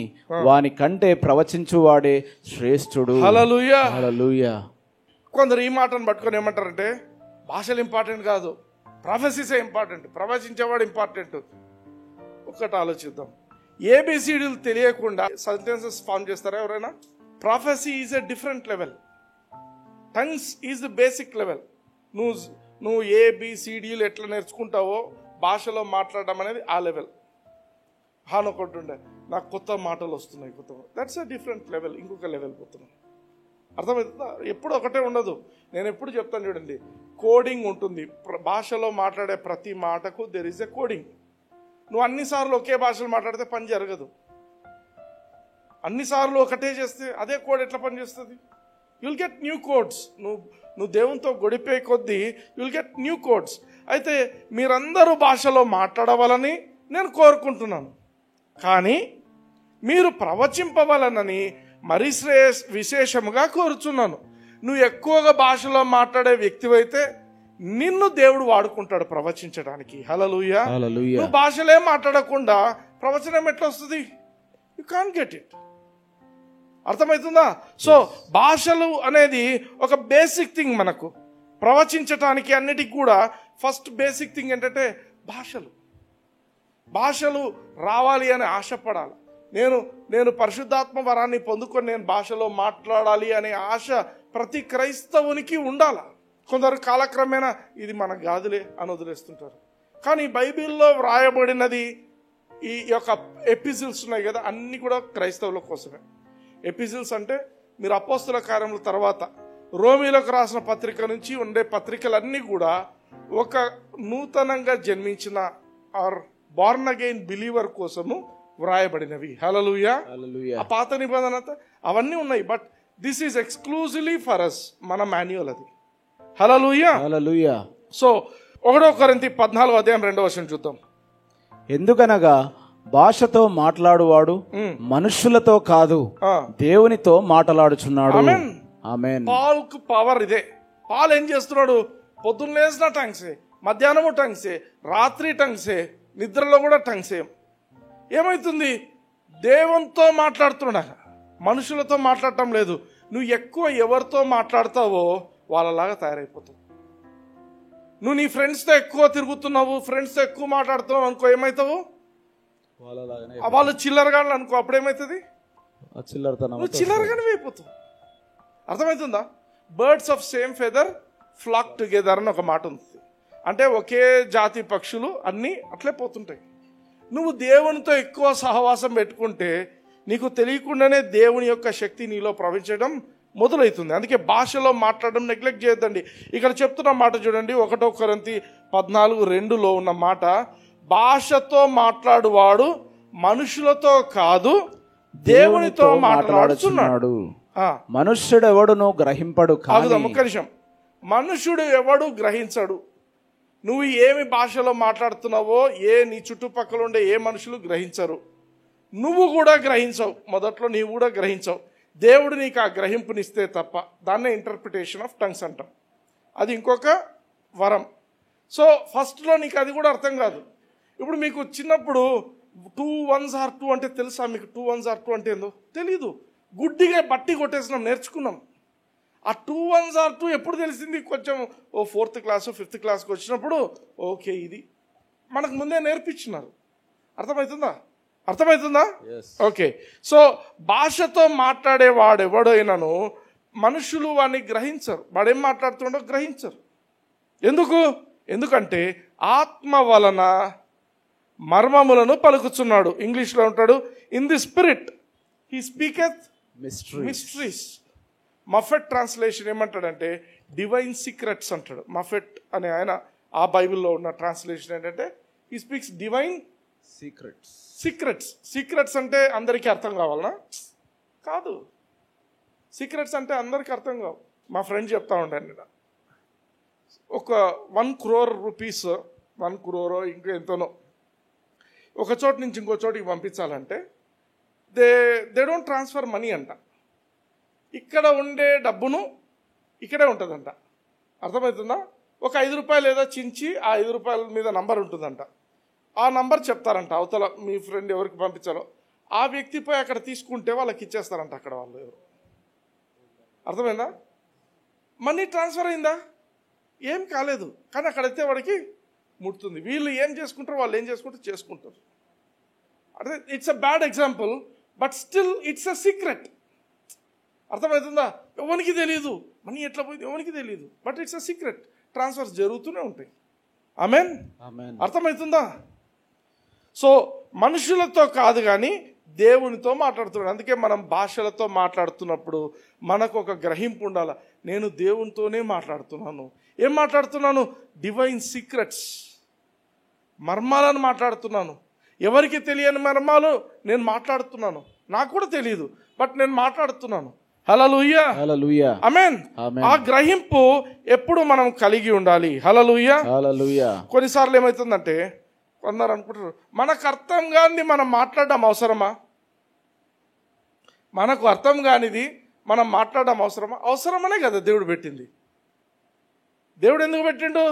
వాని కంటే ప్రవచించువాడే శ్రేష్ఠుడు. హల్లెలూయా, హల్లెలూయా. కొందరు ఈ మాటను పట్టుకొని ఏమంటారంటే భాషలు ఇంపార్టెంట్ కాదు, ప్రొఫెసీసే ఇంపార్టెంట్, ప్రవచించేవాడు ఇంపార్టెంట్. ఒక్కటి ఆలోచిద్దాం. ఏబిసిడీలు తెలియకుండా సెంటెన్సెస్ ఫార్మ్ చేస్తారా ఎవరైనా? ప్రొఫెసీ is a different level, tongues is the basic level. నువ్వు ఏబిసిడీలు ఎట్లా నేర్చుకుంటావో భాషలో మాట్లాడడం అనేది ఆ లెవెల్. ఒకటి ఉండే, నాకు కొత్త మాటలు వస్తున్నాయి, దట్స్ ఎ డిఫరెంట్ లెవెల్, ఇంకొక లెవెల్ పోతున్నాం. అర్థమవుతుందా? ఎప్పుడు ఒకటే ఉండదు. నేను ఎప్పుడు చెప్తాను చూడండి, కోడింగ్ ఉంటుంది. భాషలో మాట్లాడే ప్రతి మాటకు దెర్ ఈజ్ ఎ కోడింగ్. నువ్వు అన్నిసార్లు ఒకే భాషలో మాట్లాడితే పని జరగదు. అన్నిసార్లు ఒకటే చేస్తే అదే కోడ్ ఎట్లా పని చేస్తుంది? You'll get new codes. నువ్వు దేవునితో గొడిపే కొద్దీ యుల్ గెట్ న్యూ కోడ్స్. అయితే మీరందరూ భాషలో మాట్లాడవాలని నేను కోరుకుంటున్నాను, కానీ మీరు ప్రవచింపవలనని మరి విశేషముగా కోరుచున్నాను. నువ్వు ఎక్కువగా భాషలో మాట్లాడే వ్యక్తివైతే నిన్ను దేవుడు వాడుకుంటాడు ప్రవచించడానికి. హల్లెలూయా. నువ్వు భాషలే మాట్లాడకుండా ప్రవచనం ఎట్లా వస్తుంది? You can't get it. అర్థమవుతుందా? సో భాషలు అనేది ఒక బేసిక్ థింగ్. మనకు ప్రవచించటానికి అన్నిటికి కూడా ఫస్ట్ బేసిక్ థింగ్ ఏంటంటే భాషలు రావాలి అని ఆశపడాలి. నేను పరిశుద్ధాత్మ వరాన్ని పొందుకొని నేను భాషలో మాట్లాడాలి అనే ఆశ ప్రతి క్రైస్తవునికి ఉండాలి. కొందరు కాలక్రమేణా ఇది మనకు కాదులే అని వదిలేస్తుంటారు. కానీ బైబిల్లో వ్రాయబడినది ఈ యొక్క ఎపిసిల్స్ ఉన్నాయి కదా, అన్ని కూడా క్రైస్తవుల కోసమే. ఎపిసిల్స్ అంటే మీరు అపోస్తుల కార్యముల తర్వాత రోమీలకు రాసిన పత్రిక నుంచి ఉండే పత్రికలన్నీ కూడా ఒక నూతనంగా జన్మించిన ఆర్ బార్న్ అగైన్ బిలీవర్ కోసము వ్రాయబడినవి. హల్లెలూయా. ఆ పాత నిబంధన అవన్నీ ఉన్నాయి, but this is exclusively for us. మన మాన్యువల్ అది. హల్లెలూయా, హల్లెలూయా. సో 1 కొరింథీ 14వ అధ్యాయం 2వ వచనం చూద్దాం. ఎందుకనగా భాషతో మాట్లాడువాడు మనుషులతో కాదు దేవునితో మాట్లాడుచున్నాడు. ఆమేన్. పాల్కు పవర్ ఇదే. పాల్ ఏం చేస్తున్నాడు? పొద్దున్న లేచిన టంగ్సే, మధ్యాహ్నము టంగ్సే, రాత్రి టంగ్సే, నిద్రలో కూడా టంగ్సే. ఏమైతుంది? దేవునితో మాట్లాడుతున్నాడు, మనుషులతో మాట్లాడటం లేదు. నువ్వు ఎక్కువ ఎవరితో మాట్లాడతావో వాళ్ళలాగా తయారైపోతావు. నువ్వు నీ ఫ్రెండ్స్తో ఎక్కువ తిరుగుతున్నావు, ఫ్రెండ్స్తో ఎక్కువ మాట్లాడుతున్నావు అనుకో, ఏమవుతావు? వాళ్ళు చిల్లరగాళ్ళు అనుకో, అప్పుడేమవుతుంది? నువ్వు చిల్లరగానే అయిపోతావు. అర్థమవుతుందా? Birds of same feather flock together అని ఒక మాట ఉంది. అంటే ఒకే జాతి పక్షులు అన్నీ అట్లే పోతుంటాయి. నువ్వు దేవునితో ఎక్కువ సహవాసం పెట్టుకుంటే నీకు తెలియకుండానే దేవుని యొక్క శక్తి నీలో ప్రవహించడం మొదలవుతుంది. అందుకే భాషలో మాట్లాడడం నెగ్లెక్ట్ చేయొద్దండి. ఇక్కడ చెప్తున్న మాట చూడండి, 1 కొరింథీ 14:2 ఉన్న మాట, భాషతో మాట్లాడువాడు మనుషులతో కాదు దేవునితో మాట్లాడుచున్నాడు. మనుష్యుడు ఎవడును గ్రహింపడు. ఒక్క నిమిషం, మనుషుడు ఎవడు గ్రహించడు. నువ్వు ఏమి భాషలో మాట్లాడుతున్నావో నీ చుట్టుపక్కల ఉండే ఏ మనుషులు గ్రహించరు. నువ్వు కూడా గ్రహించవు, మొదట్లో నీవు కూడా గ్రహించవు. దేవుడు నీకు ఆ గ్రహింపునిస్తే తప్ప. దాన్నే ఇంటర్ప్రిటేషన్ ఆఫ్ టంగ్స్ అంటాం. అది ఇంకొక వరం. సో ఫస్ట్లో నీకు అది కూడా అర్థం కాదు. ఇప్పుడు మీకు చిన్నప్పుడు 2 1s are 2 అంటే తెలుసా? మీకు 2 1s are 2 అంటే ఏందో తెలీదు. గుడ్డిగా బట్టి కొట్టేసినాం, నేర్చుకున్నాం. ఆ 2 1s are 2 ఎప్పుడు తెలిసింది? కొంచెం 4th క్లాస్ 5th క్లాస్కి వచ్చినప్పుడు ఓకే ఇది మనకు ముందే నేర్పించినారు. అర్థమవుతుందా? ఓకే. సో భాషతో మాట్లాడే వాడెవడైనాను మనుషులు వాడిని గ్రహించరు. వాడేం మాట్లాడుతుండో గ్రహించరు. ఎందుకంటే ఆత్మ వలన మర్మములను పలుకుచున్నాడు. ఇంగ్లీష్లో ఉంటాడు, in the spirit he speaketh mysteries. Moffatt translation ఏమంటాడంటే డివైన్ సీక్రెట్స్ అంటాడు. మఫెట్ అనే ఆయన ఆ బైబిల్లో ఉన్న ట్రాన్స్లేషన్ ఏంటంటే హీ స్పీక్స్ డివైన్ సీక్రెట్స్ అంటే అందరికీ అర్థం కావాలనా? కాదు. సీక్రెట్స్ అంటే అందరికీ అర్థం కావు. మా ఫ్రెండ్ చెప్తా ఉండండి, ఒక 1 crore రూపీస్ 1 crore ఇంకా ఎంతనో ఒక చోటు నుంచి ఇంకో చోటికి పంపించాలంటే దే డోంట్ ట్రాన్స్ఫర్ మనీ అంట. ఇక్కడ ఉండే డబ్బును ఇక్కడే ఉంటుందంట. అర్థమవుతుందా? ఒక 5 రూపాయలు ఏదో చించి ఆ 5 రూపాయల మీద నంబర్ ఉంటుందంట. ఆ నంబర్ చెప్తారంట అవతల మీ ఫ్రెండ్ ఎవరికి పంపించాలో. ఆ వ్యక్తిపై అక్కడ తీసుకుంటే వాళ్ళకి ఇచ్చేస్తారంట అక్కడ వాళ్ళు ఎవరు. అర్థమైందా? మనీ ట్రాన్స్ఫర్ అయిందా? ఏం కాలేదు, కానీ అక్కడైతే వాడికి ముడుతుంది. వీళ్ళు ఏం చేసుకుంటారో వాళ్ళు ఏం చేసుకుంటారు. అదే it's a bad example, but still it's a secret. అర్థమవుతుందా? ఎవరికి తెలియదు మనీ ఎట్లా పోయింది, ఎవరికి తెలియదు, but it's a secret. Transfers జరుగుతూనే ఉంటాయి. ఆమెన్. అర్థమవుతుందా? సో మనుషులతో కాదు కానీ దేవునితో మాట్లాడుతున్నాడు. అందుకే మనం భాషలతో మాట్లాడుతున్నప్పుడు మనకు ఒక గ్రహింపు ఉండాలి. నేను దేవునితోనే మాట్లాడుతున్నాను. ఏం మాట్లాడుతున్నాను? డివైన్ సీక్రెట్స్, మర్మాలను మాట్లాడుతున్నాను. ఎవరికి తెలియని మర్మాలు నేను మాట్లాడుతున్నాను. నాకు కూడా తెలియదు, బట్ నేను మాట్లాడుతున్నాను. హల్లెలూయా, ఆమేన్. ఆ గ్రహింపు ఎప్పుడు మనం కలిగి ఉండాలి. హల్లెలూయా. కొన్నిసార్లు ఏమవుతుందంటే కొందరు అనుకుంటారు మనకు అర్థం కానిది మనం మాట్లాడడం అవసరమా? మనకు అర్థం కానిది మనం మాట్లాడడం అవసరమనే కదా దేవుడు పెట్టింది. దేవుడు ఎందుకు పెట్టిండు?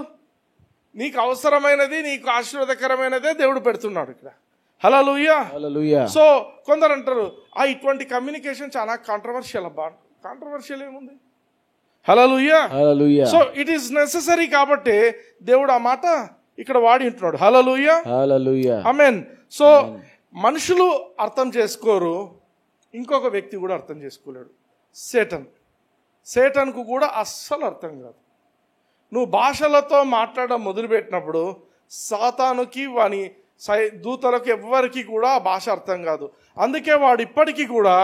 నీకు అవసరమైనది, నీకు ఆశీర్వాదకరమైనదే దేవుడు పెడుతున్నాడు ఇక్కడ. హల్లెలూయా. సో కొందరు అంటారు ఇటువంటి కమ్యూనికేషన్ చాలా కాంట్రవర్షియల్. అబ్బా, కాంట్రవర్షియల్ ఏముంది? హల్లెలూయా. సో ఇట్ ఈస్ నెసెసరీ కాబట్టి దేవుడు ఆ మాట ఇక్కడ వాడి ఉంటున్నాడు. హల్లెలూయా, ఆమేన్. సో మనుషులు అర్థం చేసుకోరు, ఇంకొక వ్యక్తి కూడా అర్థం చేసుకోలేడు. సేటన్కు కూడా అస్సలు అర్థం కాదు. నువ్వు భాషలతో మాట్లాడడం మొదలుపెట్టినప్పుడు సాతానుకి వాని దూతలకు ఎవ్వరికి కూడా ఆ భాష అర్థం కాదు. అందుకే వాడు ఇప్పటికీ కూడా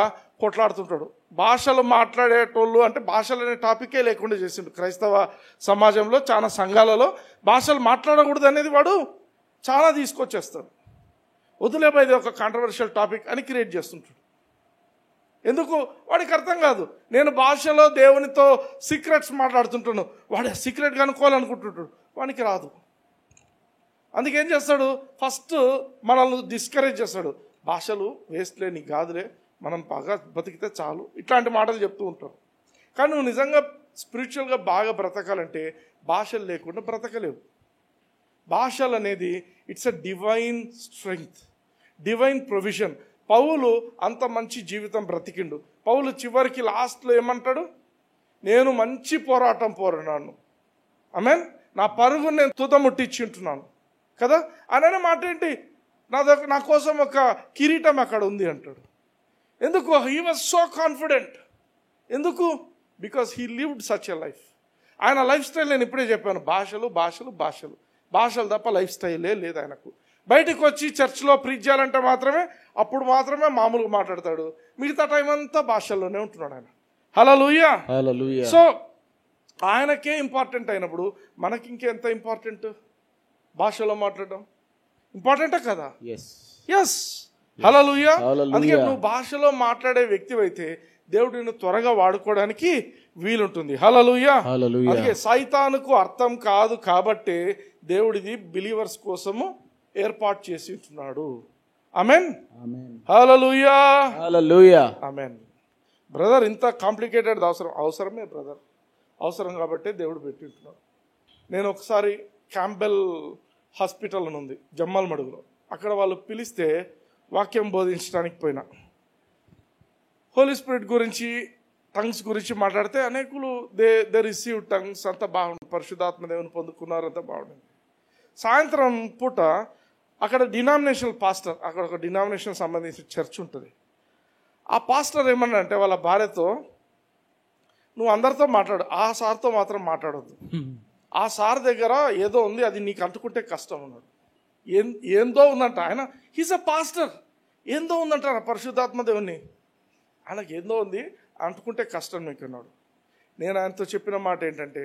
కొట్లాడుతుంటాడు. భాషలు మాట్లాడేటోళ్ళు అంటే భాషలు అనే టాపికే లేకుండా చేసిండు. క్రైస్తవ సమాజంలో చాలా సంఘాలలో భాషలు మాట్లాడకూడదు అనేది వాడు చాలా తీసుకొచ్చేస్తాడు. వదిలేపోయేది ఒక కాంట్రవర్షియల్ టాపిక్ అని క్రియేట్ చేస్తుంటాడు. ఎందుకు? వాడికి అర్థం కాదు. నేను భాషలో దేవునితో సీక్రెట్స్ మాట్లాడుతుంటాను, వాడు సీక్రెట్ కనుక్కోవాలనుకుంటుంటాడు, వానికి రాదు. అందుకేం చేస్తాడు? ఫస్ట్ మనల్ని డిస్కరేజ్ చేస్తాడు. భాషలు వేస్ట్లే, నీకు కాదులే, మనం బాగా బతికితే చాలు, ఇట్లాంటి మాటలు చెప్తూ ఉంటారు. కానీ నువ్వు నిజంగా స్పిరిచువల్గా బాగా బ్రతకాలంటే భాషలు లేకుండా బ్రతకలేవు. భాషలు అనేది it's a divine strength, divine provision. పౌలు అంత మంచి జీవితం బ్రతికిండు. పౌలు చివరికి లాస్ట్లో ఏమంటాడు? నేను మంచి పోరాటం పోరాడాను, ఆమేన్, నా పరుగును నేను తుదముట్టించి ఉంటున్నాను కదా. అనే మాట ఏంటి? నా కోసం ఒక కిరీటం అక్కడ ఉంది అంటాడు. ఎందుకు? He was so confident. ఎందుకు? Because he lived such a life. ఆయన లైఫ్ స్టైల్ నేను ఇప్పుడే చెప్పాను. భాషలు తప్ప లైఫ్ స్టైలే లేదు ఆయనకు. బయటకు వచ్చి చర్చ్లో ప్రీచ్ చేయాలంటే అప్పుడు మాత్రమే మామూలుగా మాట్లాడతాడు. మిగతా టైం అంతా భాషల్లోనే ఉంటున్నాడు ఆయన. హల్లెలూయా. హల్లెలూయా. సో ఆయనకే ఇంపార్టెంట్ అయినప్పుడు మనకి ఇంకెంత ఇంపార్టెంట్? భాషలో మాట్లాడడం ఇంపార్టెంటా కదా? ఎస్. హల్లెలూయా. అందుకే నువ్వు భాషలో మాట్లాడే వ్యక్తి అయితే దేవుడు నిన్ను త్వరగా వాడుకోవడానికి వీలుంటుంది. హల్లెలూయా. అందుకే సైతానుకు అర్థం కాదు కాబట్టి దేవుడిది బిలీవర్స్ కోసము ఏర్పాటు చేసి ఉంటున్నాడు. ఆమేన్. హల్లెలూయా. హల్లెలూయా. ఆమేన్. బ్రదర్, ఇంత కాంప్లికేటెడ్ అవసరమే బ్రదర్, అవసరం కాబట్టి దేవుడు పెట్టింటున్నాడు. నేను ఒకసారి క్యాంబెల్ హాస్పిటల్ అని ఉంది జమ్మల్ మడుగులో, అక్కడ వాళ్ళు పిలిస్తే వాక్యం బోధించడానికి పోయినా. హోలీ స్పిరిట్ గురించి, టంగ్స్ గురించి మాట్లాడితే అనేకులు దే రిసీవ్ టంగ్స్, అంతా బాగుంది, పరిశుద్ధాత్మ దేవుని పొందుకున్నారు, అంతా బాగుంది. సాయంత్రం పూట అక్కడ డినామినేషనల్ పాస్టర్, అక్కడ ఒక డినామినేషన్ సంబంధించిన చర్చ్ ఉంటుంది. ఆ పాస్టర్ ఏమన్నా అంటే వాళ్ళ భార్యతో, నువ్వు అందరితో మాట్లాడు, ఆ సార్తో మాత్రం మాట్లాడొద్దు, ఆ సార్ దగ్గర ఏదో ఉంది, అది నీకు అంటుకుంటే కష్టం ఉన్నాడు. ఏందో ఉందంట, ఆయన హీస్ అ పాస్టర్, ఏందో ఉందంట పరిశుద్ధాత్మ దేవుని, ఆయనకి ఏందో ఉంది, అంటుకుంటే కష్టం మీకు అన్నాడు. నేను ఆయనతో చెప్పిన మాట ఏంటంటే,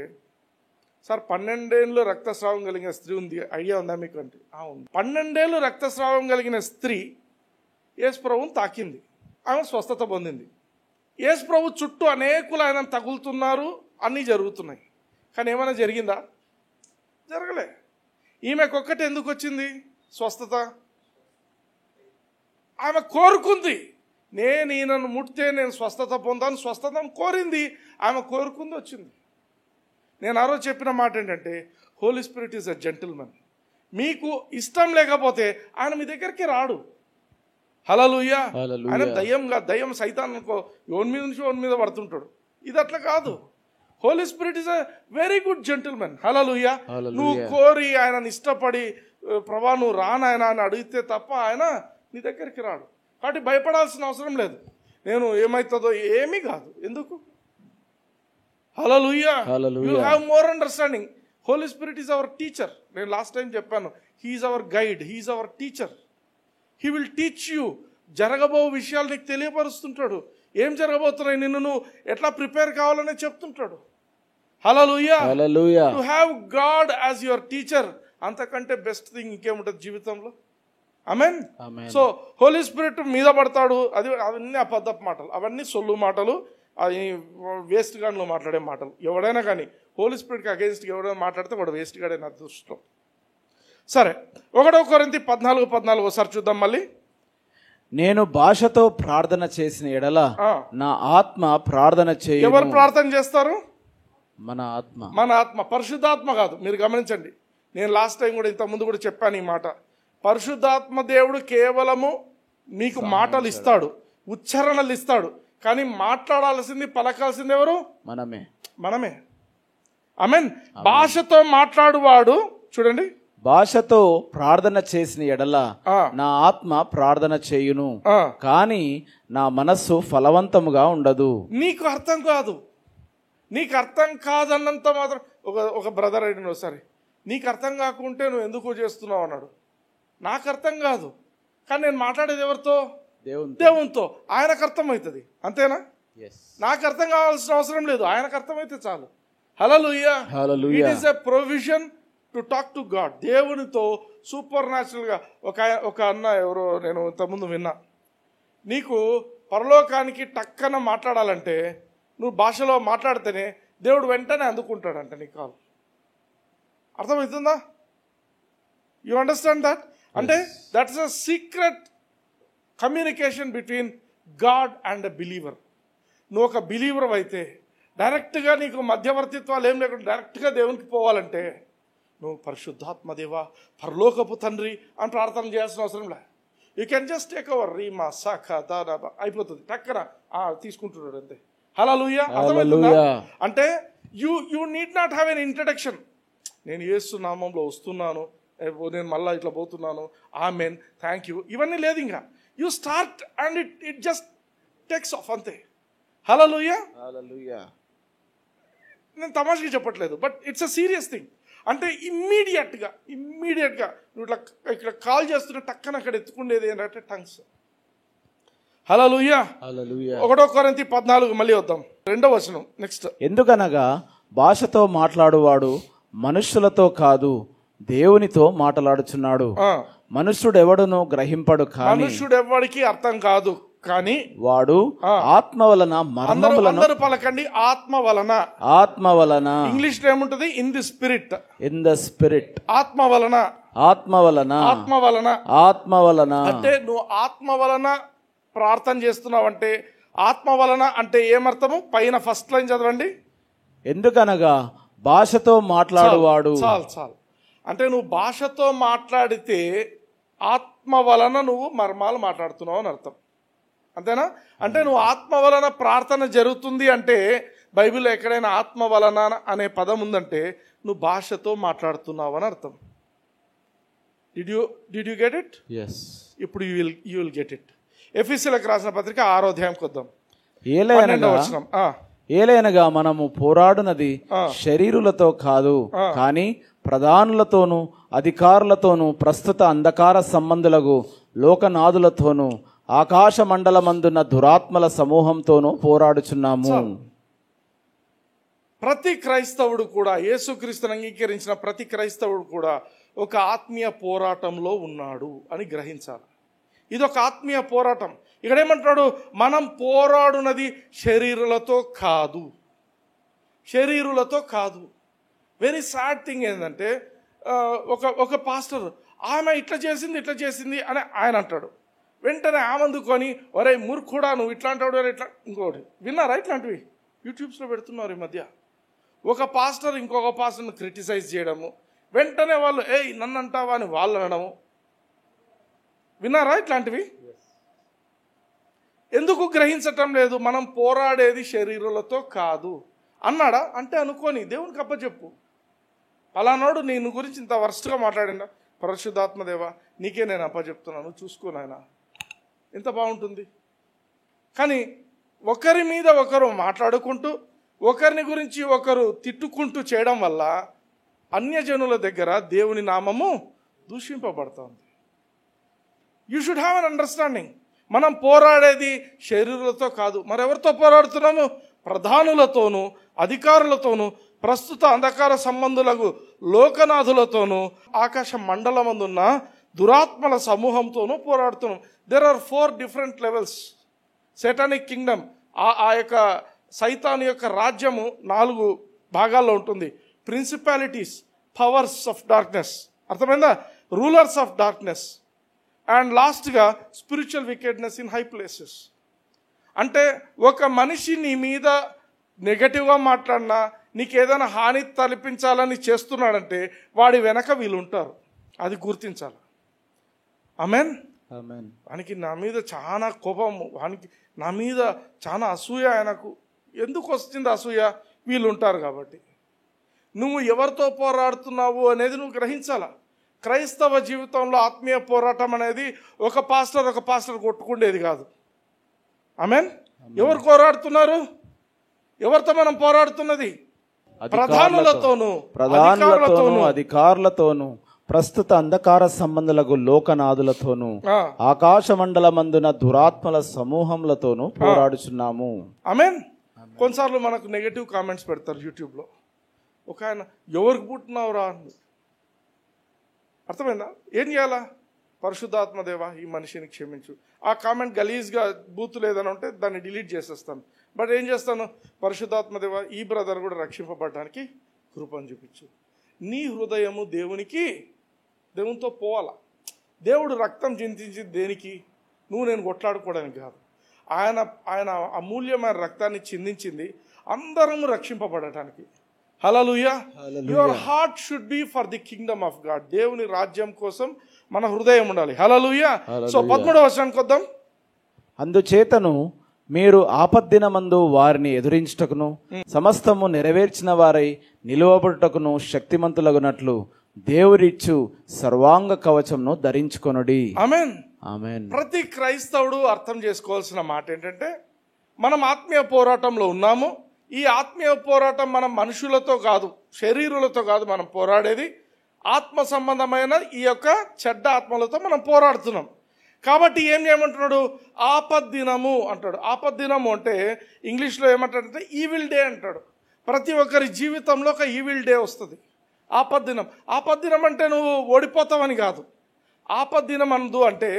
సార్ 12 ఏళ్ళు రక్తస్రావం కలిగిన స్త్రీ ఉంది, ఐడియా ఉందా మీకు అంటే? ఉంది. 12 ఏళ్ళు రక్తస్రావం కలిగిన స్త్రీ యేసు ప్రభువుని తాకింది, ఆమె స్వస్థత పొందింది. యేసు ప్రభు చుట్టూ అనేకులు ఆయన తగులుతున్నారు, అన్నీ జరుగుతున్నాయి, కానీ ఏమైనా జరిగిందా? జరగలే. ఈమెకొక్కటి ఎందుకు వచ్చింది స్వస్థత? ఆమె కోరుకుంది, నేను ఈయనను ముట్టితే నేను స్వస్థత పొందాను, స్వస్థత కోరింది, ఆమె కోరుకుంది, వచ్చింది. నేను ఆ రోజు చెప్పిన మాట ఏంటంటే, Holy Spirit is a gentleman. మీకు ఇష్టం లేకపోతే ఆయన మీ దగ్గరికి రాడు. హల్లెలూయా. ఆయన దయ్యం సైతానుకో ఎవరి మీద నుంచి ఎవరి మీద పడుతుంటాడు. ఇది అట్లా కాదు. Holy Spirit is a very good gentlemen. Hallelujah. నువ్వు కోరి ఆయనను ఇష్టపడి, ప్రభా నువ్వు రానాయన అని అడిగితే తప్ప ఆయన నీ దగ్గరికి రాడు. కాబట్టి భయపడాల్సిన అవసరం లేదు. నేను ఏమవుతుందో ఏమీ కాదు. ఎందుకు? Hallelujah. You have more understanding. Holy Spirit is our teacher. నేను లాస్ట్ టైం చెప్పాను, he is our guide, he is our teacher. He will teach you. జరగబో విషయాలు నీకు తెలియపరుస్తుంటాడు. ఏం జరగబోతున్నాయి, నిన్ను నువ్వు ఎట్లా ప్రిపేర్ కావాలనే చెప్తుంటాడు. Hallelujah. To have God as your teacher, అంతకంటే బెస్ట్ థింగ్ ఇంకేముంటుంది జీవితంలో. ఆమేన్. సో హోలీ స్పిరిట్ మీద పడతాడు, అవన్నీ అబద్ధపు మాటలు, అవన్నీ సొల్లు మాటలు, అది వేస్ట్ గాన్లో మాట్లాడే మాటలు. ఎవడైనా కానీ హోలీ స్పిరిట్కి అగేన్స్ట్గా ఎవడైనా మాట్లాడితే వాడు వేస్ట్ గాడే నా దృష్టిలో. సరే, 1 కొరింథీ 14:14 ఒకసారి చూద్దాం మళ్ళీ. నేను భాషతో ప్రార్థన చేసిన ఎడల నా ఆత్మ ప్రార్థన చేయును. ఎవరు ప్రార్థన చేస్తారు? మన ఆత్మ. మన ఆత్మ, పరిశుద్ధాత్మ కాదు. మీరు గమనించండి, నేను లాస్ట్ టైం కూడా ఇంత ముందు కూడా చెప్పాను ఈ మాట. పరిశుద్ధాత్మ దేవుడు కేవలము మీకు మాటలు ఇస్తాడు, ఉచ్చారణలు ఇస్తాడు, కానీ మాట్లాడాల్సింది, పలకాల్సింది ఎవరు? మనమే. ఆమేన్. భాషతో మాట్లాడువాడు, చూడండి, భాషతో ప్రార్థన చేసిన ఎడల నా ఆత్మ ప్రార్థన చేయును, కానీ నా మనస్సు ఫలవంతముగా ఉండదు. నీకు అర్థం కాదు, నీకు అర్థం కాదన్నంత మాత్రం. ఒక బ్రదర్ అడిగిన ఒకసారి, నీకు అర్థం కాకుంటే నువ్వు ఎందుకు చేస్తున్నావు అన్నాడు. నాకు అర్థం కాదు, కానీ నేను మాట్లాడేది ఎవరితో? దేవునితో. ఆయనకు అర్థమవుతుంది, అంతేనా? నాకు అర్థం కావాల్సిన అవసరం లేదు, ఆయనకు అర్థమైతే చాలు. Hallelujah. It is a provision to talk to God. దేవునితో సూపర్ న్యాచురల్గా. ఒక అన్న ఎవరో నేను ఇంతకుముందు విన్నా, నీకు పరలోకానికి టక్కన మాట్లాడాలంటే నువ్వు భాషలో మాట్లాడితేనే దేవుడు వెంటనే అందుకుంటాడంట నీ కాల్. అర్థమవుతుందా? You understand that? అంటే that is a secret communication between God and a believer. నువ్వు ఒక బిలీవర్ అయితే డైరెక్ట్గా నీకు మధ్యవర్తిత్వాలు ఏం లేకుండా డైరెక్ట్గా దేవునికి పోవాలంటే నువ్వు పరిశుద్ధాత్మ దేవా, పరలోకపు తండ్రి అని ప్రార్థన చేయాల్సిన అవసరం లే. You can just take over. రీమా సాఖ దాదాబా అయిపోతుంది, టక్కన తీసుకుంటున్నాడు అంతే. హల్లెలూయా. అంటే you need not have an introduction. నేను యేసు నామంలో వస్తున్నాను, నేను మళ్ళీ ఇట్లా పోతున్నాను, ఆమేన్, థ్యాంక్ యూ, ఇవన్నీ లేదు. ఇంకా you start and it just takes of అంతే. హల్లెలూయా. నేను తమాషగా చెప్పట్లేదు, but it's a serious thing. అంటే ఇమ్మీడియట్గా నువ్వు ఇట్లా కాల్ చేస్తున్న టక్కన అక్కడ ఎత్తుకుండేది ఏంటంటే టంగ్స్. హల్లెలూయా. హల్లెలూయా. 1 కొరింథీ 14 మళ్ళీ వద్దాం, 2వ వచనం నెక్స్ట్. ఎందుకనగా భాషతో మాట్లాడువాడు మనుష్యులతో కాదు దేవునితో మాట్లాడుచున్నాడు. మనుష్యుడెవడును గ్రహింపడు, కానీ మనుష్యుడెవ్వడికి అర్థం కాదు, కానీ వాడు ఆత్మ వలన మర్మములను. అందరూ పలకండి, ఆత్మ వలన. ఆత్మ వలన. ఇంగ్లీష్ లో ఏముంటది? In the spirit. In the spirit. ఆత్మ వలన. ఆత్మ వలన. ఆత్మ వలన. ఆత్మ వలన అంటే నువ్వు ఆత్మ వలన ప్రార్థన చేస్తున్నావంటే, ఆత్మ వలన అంటే ఏమర్థము? పైన ఫస్ట్ లైన్ చదవండి. ఎందుకనగా భాషతో మాట్లాడువాడు. చాలు. అంటే నువ్వు భాషతో మాట్లాడితే ఆత్మ వలన నువ్వు మర్మాలు మాట్లాడుతున్నావు అని అర్థం, అంతేనా? అంటే నువ్వు ఆత్మ వలన ప్రార్థన జరుగుతుంది అంటే, బైబిల్లో ఎక్కడైనా ఆత్మ వలన అనే పదం ఉందంటే నువ్వు భాషతో మాట్లాడుతున్నావు అని అర్థం. Did you get it? Yes. ఇప్పుడు యూ విల్ గెట్ ఇట్. ఎఫెసీయులకు రాసిన పత్రిక 6వ అధ్యాయం కొద్దాం. ఏలైనగా మనము పోరాడునది శరీరులతో కాదు, కానీ ప్రధానులతోనూ అధికారులతోనూ ప్రస్తుత అంధకార సంబంధులకు లోకనాథులతోనూ ఆకాశ మండలమందున్న దురాత్మల సమూహంతోనూ పోరాడుచున్నాము. ప్రతి క్రైస్తవుడు కూడా, యేసుక్రీస్తుని అంగీకరించిన ప్రతి క్రైస్తవుడు కూడా ఒక ఆత్మీయ పోరాటంలో ఉన్నాడు అని గ్రహించాలి. ఇది ఒక ఆత్మీయ పోరాటం. ఇక్కడ ఏమంటాడు? మనం పోరాడునది శరీరులతో కాదు, శరీరులతో కాదు. వెరీ సాడ్ థింగ్ ఏంటంటే, ఒక పాస్టర్ ఆమె ఇట్లా చేసింది అని ఆయన అంటాడు. వెంటనే ఆమందుకొని, ఒరే మూర్ఖుడా నువ్వు ఇట్లా అంటాడు అని ఇట్లా. ఇంకోటి విన్నారా? ఇట్లాంటివి యూట్యూబ్స్లో పెడుతున్నారు ఈ మధ్య. ఒక పాస్టర్ ఇంకొక పాస్టర్ని క్రిటిసైజ్ చేయడము, వెంటనే వాళ్ళు నన్ను అంటావా అని వాళ్ళు అనడము. విన్నారా ఇట్లాంటివి? ఎందుకు గ్రహించటం లేదు? మనం పోరాడేది శరీరులతో కాదు అన్నాడా? అంటే అనుకోని దేవునికి అప్పచెప్పు. పలానాడు నేను గురించి ఇంత వర్స్ట్గా మాట్లాడిందా, పరిశుద్ధాత్మదేవా నీకే నేను అప్పచెప్తున్నాను, చూసుకో నాయనా, ఎంత బాగుంటుంది. కానీ ఒకరి మీద ఒకరు మాట్లాడుకుంటూ, ఒకరిని గురించి ఒకరు తిట్టుకుంటూ చేయడం వల్ల అన్యజనుల దగ్గర దేవుని నామము దూషింపబడుతుంది. You should have an understanding. మనం పోరాడేది శరీరులతో కాదు. మరెవరితో పోరాడుతున్నాము? ప్రధానులతోనూ అధికారులతోనూ ప్రస్తుత అంధకార సంబంధులకు లోకనాథులతోనూ ఆకాశ మండలమందున్న దురాత్మల సమూహంతోనూ పోరాడుతున్నాం. There are 4 different levels. Satanic kingdom, ఆ యొక్క సైతాను యొక్క రాజ్యము 4 భాగాల్లో ఉంటుంది. ప్రిన్సిపాలిటీస్, పవర్స్ ఆఫ్ డార్క్నెస్, అర్థమైందా? రూలర్స్ ఆఫ్ డార్క్నెస్, అండ్ లాస్ట్గా spiritual wickedness in high places. అంటే ఒక మనిషి నీ మీద నెగటివ్గా మాట్లాడినా, నీకు ఏదైనా హాని తలపించాలని చేస్తున్నాడంటే వాడి వెనక వీళ్ళు ఉంటారు, అది గుర్తించాలి. ఆమెన్. వానికి నా మీద చాలా కోపము, వానికి నా మీద చాలా అసూయ. ఆయనకు ఎందుకు వస్తుంది అసూయ? వీళ్ళు ఉంటారు కాబట్టి. నువ్వు ఎవరితో పోరాడుతున్నావు అనేది నువ్వు గ్రహించాలా. క్రైస్తవ జీవితంలో ఆత్మీయ పోరాటం అనేది ఒక పాస్టర్ కొట్టుకుండేది కాదు. ఆమెన్. ఎవరు పోరాడుతున్నారు? ఎవరితో మనం పోరాడుతున్నది? ప్రధానులతోనూ అధికారులతోనూ ప్రస్తుత అంధకార సంబంధులకు లోకనాథులతోనూ ఆకాశ మండలమందున దురాత్మల సమూహములతోనూ పోరాడుచున్నాము. ఆమెన్. కొన్నిసార్లు మనకు నెగటివ్ కామెంట్స్ పెడతారు యూట్యూబ్లో. ఒక ఆయన, ఎవరికి పుట్టినావురా, అర్థమైందా? ఏం చేయాలా? పరిశుద్ధాత్మదేవా ఈ మనిషిని క్షమించు. ఆ కామెంట్ గలీజ్గా బూతులు ఏదైనా ఉంటే దాన్ని డిలీట్ చేసేస్తాను. బట్ ఏం చేస్తాను? పరిశుద్ధాత్మదేవా ఈ బ్రదర్ కూడా రక్షింపబడడానికి కృపను చూపించు. నీ హృదయము దేవునితో పోవాలా. దేవుడు రక్తం చింతించి దేనికి? నేను కొట్లాడుకోవడానికి కాదు. ఆయన అమూల్యమైన రక్తాన్ని చిందించింది అందరము రక్షింపబడటానికి. Hallelujah. Your heart should be for the kingdom of God. దేవుని రాజ్యం కోసం మన హృదయం ఉండాలి. హల్లెలూయా. సో 13వ వచనానికి వద్దాం. అందుచేతను మీరు ఆపద్దినమందు వారిని ఎదురించుటకును సమస్తము నెరవేర్చిన వారై నిలువబడుటకును శక్తిమంతులగునట్లు దేవుడిచ్చు సర్వాంగ కవచంను ధరించుకొనుడి. ఆమేన్. ఆమేన్. ప్రతి క్రైస్తవుడు అర్థం చేసుకోవాల్సిన మాట ఏంటంటే, మనం ఆత్మీయ పోరాటంలో ఉన్నాము. ఈ ఆత్మీయ పోరాటం మనం మనుషులతో కాదు, శరీరులతో కాదు మనం పోరాడేది. ఆత్మ సంబంధమైన ఈ యొక్క చెడ్డ ఆత్మలతో మనం పోరాడుతున్నాం. కాబట్టి ఏం చేయమంటున్నాడు? ఆపద్దినము అంటాడు. ఆపద్దినము అంటే ఇంగ్లీష్లో ఏమంటాడంటే ఈవిల్ డే అంటాడు. ప్రతి ఒక్కరి జీవితంలో ఒక ఈవిల్ డే వస్తుంది. ఆపద్దినం. ఆపద్దినం అంటే నువ్వు ఓడిపోతావని కాదు. ఆపద్దినం అందు అంటే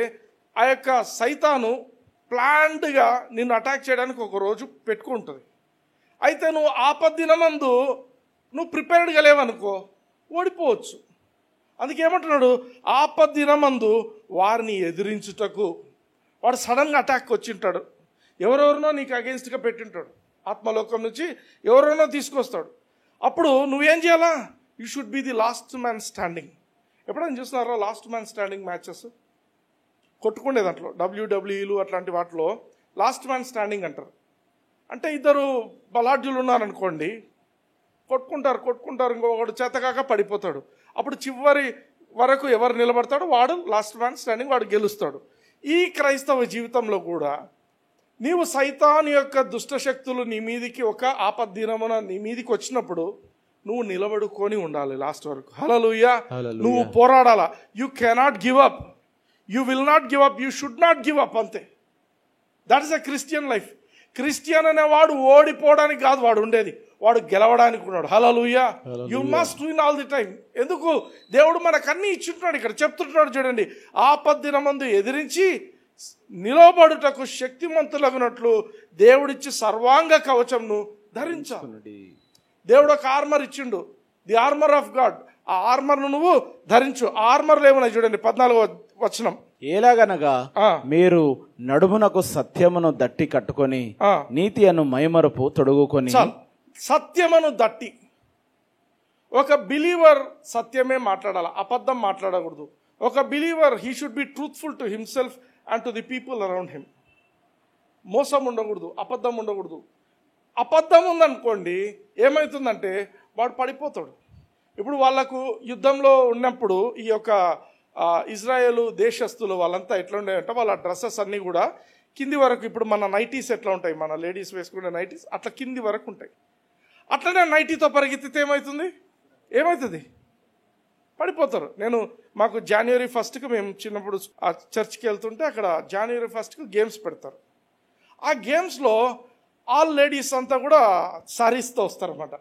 ఆ యొక్క సైతాను ప్లాన్డ్గా నిన్ను అటాక్ చేయడానికి ఒక రోజు పెట్టుకుంటుంది. అయితే నువ్వు ఆపద్దినమందు నువ్వు ప్రిపేర్డ్గా లేవనుకో ఓడిపోవచ్చు. అందుకే ఏమంటున్నాడు? ఆపద్దినమందు వారిని ఎదిరించుటకు. వాడు సడన్గా అటాక్ వచ్చింటాడు, ఎవరెవరినో నీకు అగెన్స్ట్గా పెట్టింటాడు, ఆత్మలోకం నుంచి ఎవరెవరినో తీసుకొస్తాడు. అప్పుడు నువ్వేం చేయాలా? You should be the last man standing. ఎప్పుడైనా చూస్తున్నారా లాస్ట్ మ్యాన్ స్టాండింగ్ మ్యాచెస్? కొట్టుకునే దాంట్లో డబ్ల్యూడబ్ల్యూఈలు అట్లాంటి వాటిలో లాస్ట్ మ్యాన్ స్టాండింగ్ అంటారు. అంటే ఇద్దరు బలాఢ్యులు ఉన్నారనుకోండి, కొట్టుకుంటారు, ఇంకొకడు చేతకాక పడిపోతాడు. అప్పుడు చివరి వరకు ఎవరు నిలబడతాడో వాడు లాస్ట్ మ్యాన్ స్టాండింగ్, వాడు గెలుస్తాడు. ఈ క్రైస్తవ జీవితంలో కూడా నీవు సైతాను యొక్క దుష్టశక్తులు నీ మీదికి ఒక ఆపద్దినమున నీ మీదికి వచ్చినప్పుడు నువ్వు నిలబడుకొని ఉండాలి లాస్ట్ వరకు. హల్లెలూయా. నువ్వు పోరాడాలా. You cannot give up, you will not give up, you should not give up. అంతే. That is a Christian life. Christian అనేవాడు ఓడిపోవడానికి కాదు వాడు ఉండేది, వాడు గెలవడానికి ఉన్నాడు. Hallelujah. You must win all the time. ఎందుకు? దేవుడు మనకు అన్ని ఇచ్చుంటున్నాడు. ఇక్కడ చెప్తుంటున్నాడు చూడండి, ఆపద్దినమందు ఎదిరించి నిలబడుటకు శక్తిమంతులగునట్లు దేవుడిచ్చి సర్వాంగ కవచంను ధరించాలి. దేవుడు ఒక ఆర్మర్ ఇచ్చిండు, ది ఆర్మర్ ఆఫ్ గాడ్. ఆ ఆర్మర్ను నువ్వు ధరించు. ఆర్మర్లు ఏమున్నాయి చూడండి, 14వ వచనం. ఎలాగనగా మీరు నడుమునకు సత్యమును దట్టి కట్టుకొని నీతి అను మైమరుపు తొడుగుకొని. సత్యమును దట్టి. ఒక బిలీవర్ సత్యమే మాట్లాడాలి, అబద్ధం మాట్లాడకూడదు. ఒక believer he should be truthful to himself and to the people around him. మోసం ఉండకూడదు, అబద్ధం ఉండకూడదు. అబద్ధం ఉందనుకోండి ఏమవుతుందంటే వాడు పడిపోతాడు. ఇప్పుడు వాళ్ళకు యుద్ధంలో ఉన్నప్పుడు ఈ యొక్క ఇజ్రాయేలు దేశస్తులు వాళ్ళంతా ఎట్లా ఉండేదంటే వాళ్ళ డ్రెస్సెస్ అన్నీ కూడా కింది వరకు, ఇప్పుడు మన నైటీస్ ఎట్లా ఉంటాయి, మన లేడీస్ వేసుకునే నైటీస్ అట్లా కింది వరకు ఉంటాయి. అట్లనే నైటీతో పరిగెత్తితే ఏమవుతుంది? పడిపోతారు. మాకు January 1st మేము చిన్నప్పుడు ఆ చర్చ్కి వెళ్తుంటే అక్కడ January 1st గేమ్స్ పెడతారు. ఆ గేమ్స్లో ఆల్ లేడీస్ అంతా కూడా శారీస్తో వస్తారన్నమాట.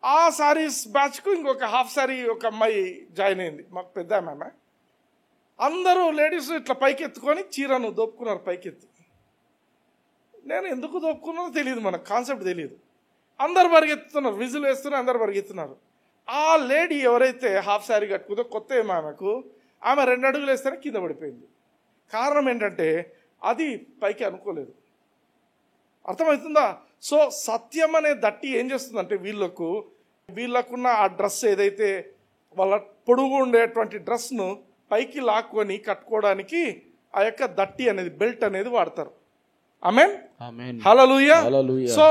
ఆ శారీస్ బ్యాచ్కు ఇంకొక హాఫ్ శారీ ఒక అమ్మాయి జాయిన్ అయింది, మాకు పెద్ద ఆమె. అందరూ లేడీస్ ఇట్లా పైకి ఎత్తుకొని చీరను దోపుకున్నారు పైకెత్తి. నేను ఎందుకు దోపుకున్నానో తెలియదు, మనకు కాన్సెప్ట్ తెలియదు. అందరు పరిగెత్తుతున్నారు, విజిల్ వేస్తున్నారు, అందరు పరిగెత్తున్నారు. ఆ లేడీ ఎవరైతే హాఫ్ శారీ కట్టుకుందో కొత్త ఆమెకు, ఆమె 2 అడుగులు వేస్తేనే కింద పడిపోయింది. కారణం ఏంటంటే అది పైకి అనుకోలేదు. అర్థమవుతుందా? సో సత్యం అనే దట్టి ఏం చేస్తుందంటే వీళ్ళకున్న ఆ డ్రెస్ ఏదైతే వాళ్ళ పొడుగు ఉండేటువంటి డ్రెస్ను పైకి లాక్కొని కట్టుకోవడానికి ఆ యొక్క దట్టి అనేది, బెల్ట్ అనేది వాడతారు. ఆమేన్. హల్లెలూయా. సో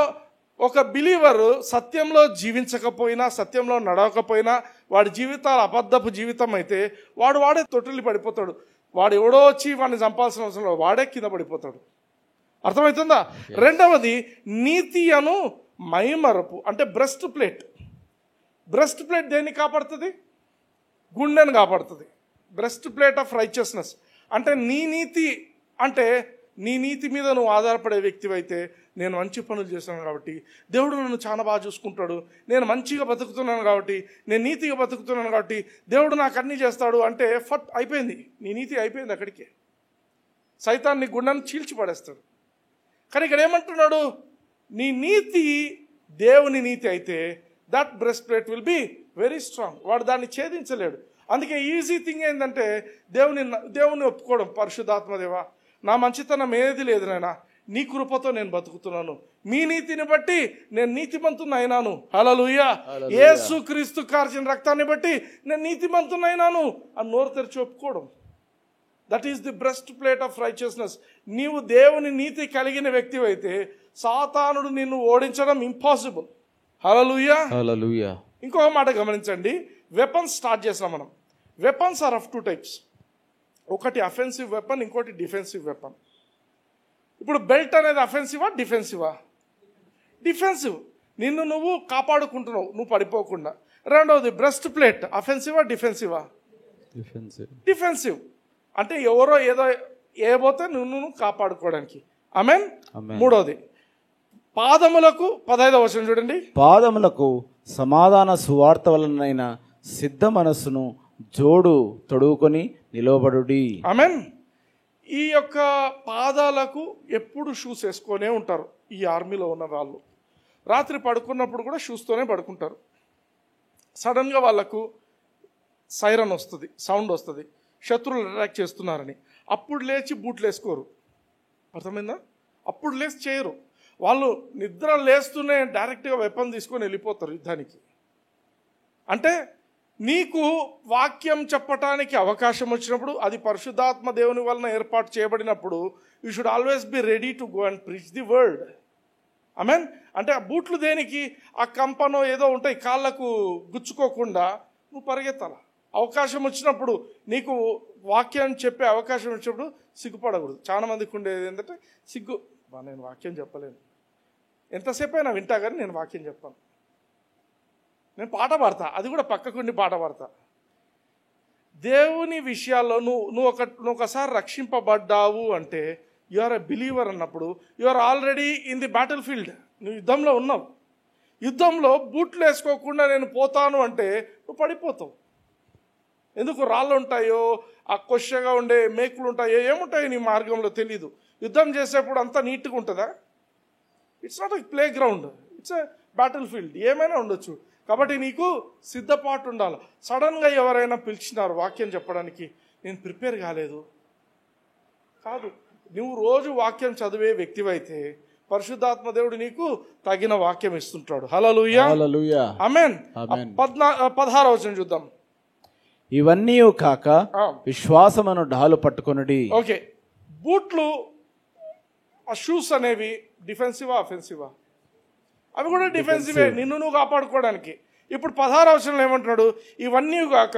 ఒక బిలీవర్ సత్యంలో జీవించకపోయినా, సత్యంలో నడవకపోయినా, వాడి జీవితాలు అబద్ధపు జీవితం అయితే వాడే తొట్టిల్లి పడిపోతాడు. వాడు ఎవడో వచ్చి వాడిని చంపాల్సిన అవసరం లేదు, వాడే కింద పడిపోతాడు. అర్థమవుతుందా? రెండవది నీతి అను మైమరపు, అంటే బ్రెస్ట్ ప్లేట్. బ్రెస్ట్ ప్లేట్ దేన్ని కాపాడుతుంది? గుండెను కాపాడుతుంది. బ్రెస్ట్ ప్లేట్ ఆఫ్ రైచియస్నెస్ అంటే నీ నీతి, అంటే నీ నీతి మీద నువ్వు ఆధారపడే వ్యక్తివైతే, నేను మంచి పనులు చేస్తున్నాను కాబట్టి దేవుడు నన్ను చాలా బాగా చూసుకుంటాడు, నేను మంచిగా బతుకుతున్నాను కాబట్టి, నేను నీతిగా బతుకుతున్నాను కాబట్టి దేవుడు నాకు అన్నీ చేస్తాడు అంటే అయిపోయింది, నీ నీతి అయిపోయింది. అక్కడికే సైతాన్ నీ గుండెను చీల్చి పడేస్తాడు. కానీ ఇక్కడ ఏమంటున్నాడు? నీ నీతి దేవుని నీతి అయితే that breast plate will be very strong. వాడు దాన్ని ఛేదించలేడు. అందుకే ఈజీ థింగ్ ఏంటంటే దేవుని ఒప్పుకోవడం. పరిశుద్ధాత్మదేవా, నా మంచితనం ఏది లేదు నాయనా, నీ కృపతో నేను బతుకుతున్నాను, మీ నీతిని బట్టి నేను నీతిమంతునైనాను. హల్లెలూయా. యేసు క్రీస్తు కార్చిన రక్తాన్ని బట్టి నేను నీతిమంతునైనాను అని నోరు తెరిచి ఒప్పుకోవడం. That is the breast plate of righteousness. నీవు దేవుని నీతి కలిగిన వ్యక్తివైతే సాతానుడు నిన్ను ఓడించడం ఇంపాసిబుల్. హల్లెలూయా. హల్లెలూయా. ఇంకొక మాట గమనించండి. వెపన్స్ స్టార్ట్ చేసాం మనం. Weapons are of 2 types. ఒకటి అఫెన్సివ్ వెపన్, ఇంకోటి డిఫెన్సివ్ వెపన్. ఇప్పుడు బెల్ట్ అనేది అఫెన్సివా డిఫెన్సివా? డిఫెన్సివ్. నిన్ను నువ్వు కాపాడుకుంటున్నావు, నువ్వు పడిపోకుండా. రెండవది బ్రెస్ట్ ప్లేట్, అఫెన్సివా డిఫెన్సివా? డిఫెన్సివ్. అంటే ఎవరో ఏదో ఏబోతే నువ్వు కాపాడుకోవడానికి. ఆమేన్. మూడోది పాదములకు 15వ వచనం చూడండి. పాదములకు సమాధాన సువార్త వలనైన సిద్ధ మనస్సును జోడు తొడుగుకొని నిలవబడుడి. ఆమేన్. ఈ యొక్క పాదాలకు ఎప్పుడు షూస్ వేసుకొనే ఉంటారు. ఈ ఆర్మీలో ఉన్న వాళ్ళు రాత్రి పడుకున్నప్పుడు కూడా షూస్తోనే పడుకుంటారు. సడన్గా వాళ్ళకు సైరన్ వస్తుంది, సౌండ్ వస్తుంది, శత్రువులు అటాక్ చేస్తున్నారని. అప్పుడు లేచి బూట్లు వేసుకోరు. అర్థమైందా? అప్పుడు లేచి చేయరు. వాళ్ళు నిద్ర లేస్తూనే డైరెక్ట్గా వెపన్ తీసుకొని వెళ్ళిపోతారు యుద్ధానికి. అంటే నీకు వాక్యం చెప్పటానికి అవకాశం వచ్చినప్పుడు, అది పరిశుద్ధాత్మ దేవుని వలన ఏర్పాటు చేయబడినప్పుడు, you should always be ready to go and preach the word. Amen. అంటే ఆ బూట్లు దేనికి? ఆ కంపనో ఏదో ఉంటాయి, కాళ్ళకు గుచ్చుకోకుండా నువ్వు పరిగెత్తాల. అవకాశం వచ్చినప్పుడు, నీకు వాక్యం చెప్పే అవకాశం వచ్చినప్పుడు సిగ్గుపడకూడదు. చాలా మందికి ఉండేది ఏంటంటే సిగ్గు, నేను వాక్యం చెప్పలేను, ఎంతసేపు అయినా వింటా కానీ నేను వాక్యం చెప్పాను, నేను పాట పాడతా, అది కూడా పక్కకుండి పాట పాడతా. దేవుని విషయాల్లో నువ్వు ఒకసారి రక్షింపబడ్డావు అంటే యు ఆర్ ఎ బిలీవర్ అన్నప్పుడు you are already in the battlefield. నువ్వు యుద్ధంలో ఉన్నావు. యుద్ధంలో బూట్లు వేసుకోకుండా నేను పోతాను అంటే నువ్వు పడిపోతావు. ఎందుకు? రాళ్ళు ఉంటాయో, ఆ కొషగా ఉండే మేకులు ఉంటాయో, ఏముంటాయో నీ మార్గంలో తెలీదు. యుద్ధం చేసేప్పుడు అంతా నీట్గా ఉంటుందా? It's not a play ground, it's a battle field. ఏమైనా ఉండొచ్చు. కాబట్టి నీకు సిద్ధపాటు ఉండాలి. సడన్గా ఎవరైనా పిలిచినారు వాక్యం చెప్పడానికి, నేను ప్రిపేర్ కాలేదు కాదు. నువ్వు రోజు వాక్యం చదివే వ్యక్తివైతే పరిశుద్ధాత్మ దేవుడు నీకు తగిన వాక్యం ఇస్తుంటాడు. హల్లెలూయా. ఆమేన్. 16వ వచనం చూద్దాం. ఇవన్నీ కాక విశ్వాసమును డాలు పట్టుకొనుడి. ఓకే, బూట్లు, ఆ షూస్ అనేవి డిఫెన్సివా అఫెన్సివా? అవి కూడా డిఫెన్సివే, నిన్ను నువ్వు కాపాడుకోవడానికి. ఇప్పుడు 16వ వచనంలో ఏమంటున్నాడు? ఇవన్నీ కాక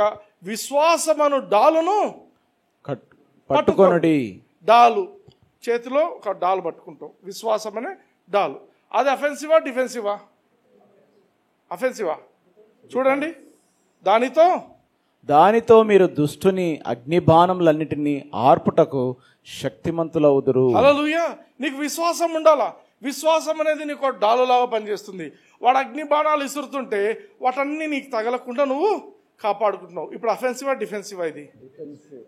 విశ్వాసమును డాలును పట్టుకొనుడి. డాలు, చేతిలో ఒక డాలు పట్టుకుంటాం, విశ్వాసం అనే డాలు. అది అఫెన్సివా డిఫెన్సివా? అఫెన్సివా. చూడండి, దానితో మీరు దుష్టుని అగ్నిబాణములన్నిటినీ ఆర్పుటకు శక్తిమంతులవుదురు. హల్లెలూయా. నీకు విశ్వాసం ఉండాలా. విశ్వాసం అనేది నీకు ఒక డాలులాగా పనిచేస్తుంది. వాడు అగ్ని బాణాలు ఇసురుతుంటే వాటన్నీ నీకు తగలకుండా నువ్వు కాపాడుకుంటున్నావు. ఇప్పుడు అఫెన్సివా డిఫెన్సివా? ఇది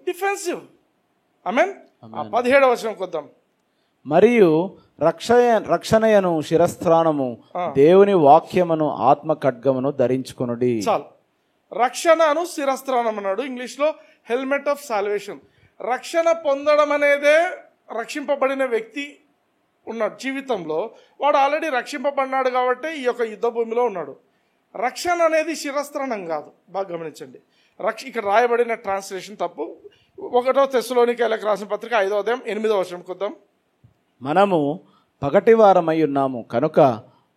డిఫెన్సివ్. ఆమేన్. 17వ వచనం కొద్దాం. మరియు రక్షణయను శిరస్త్రాణము దేవుని వాక్యమును ఆత్మ ఖడ్గమును ధరించుకొనుడి. చాలు. రక్షణను శిరస్త్రాణం అన్నాడు. ఇంగ్లీష్లో హెల్మెట్ ఆఫ్ సాల్వేషన్. రక్షణ పొందడం అనేదే రక్షింపబడిన వ్యక్తి ఉన్న జీవితంలో వాడు ఆల్రెడీ రక్షింపబడినాడు కాబట్టి ఈ యొక్క యుద్ధ భూమిలో ఉన్నాడు. రక్షణ అనేది శిరస్త్రాణం కాదు. బాగా గమనించండి. ఇక్కడ రాయబడిన ట్రాన్స్లేషన్ తప్పు. 1 తెస్సలోనికైలకు రాసిన పత్రిక 5వ అధ్యాయం 8వ వచనం కొద్దాం. మనము పగటివారమై ఉన్నాము కనుక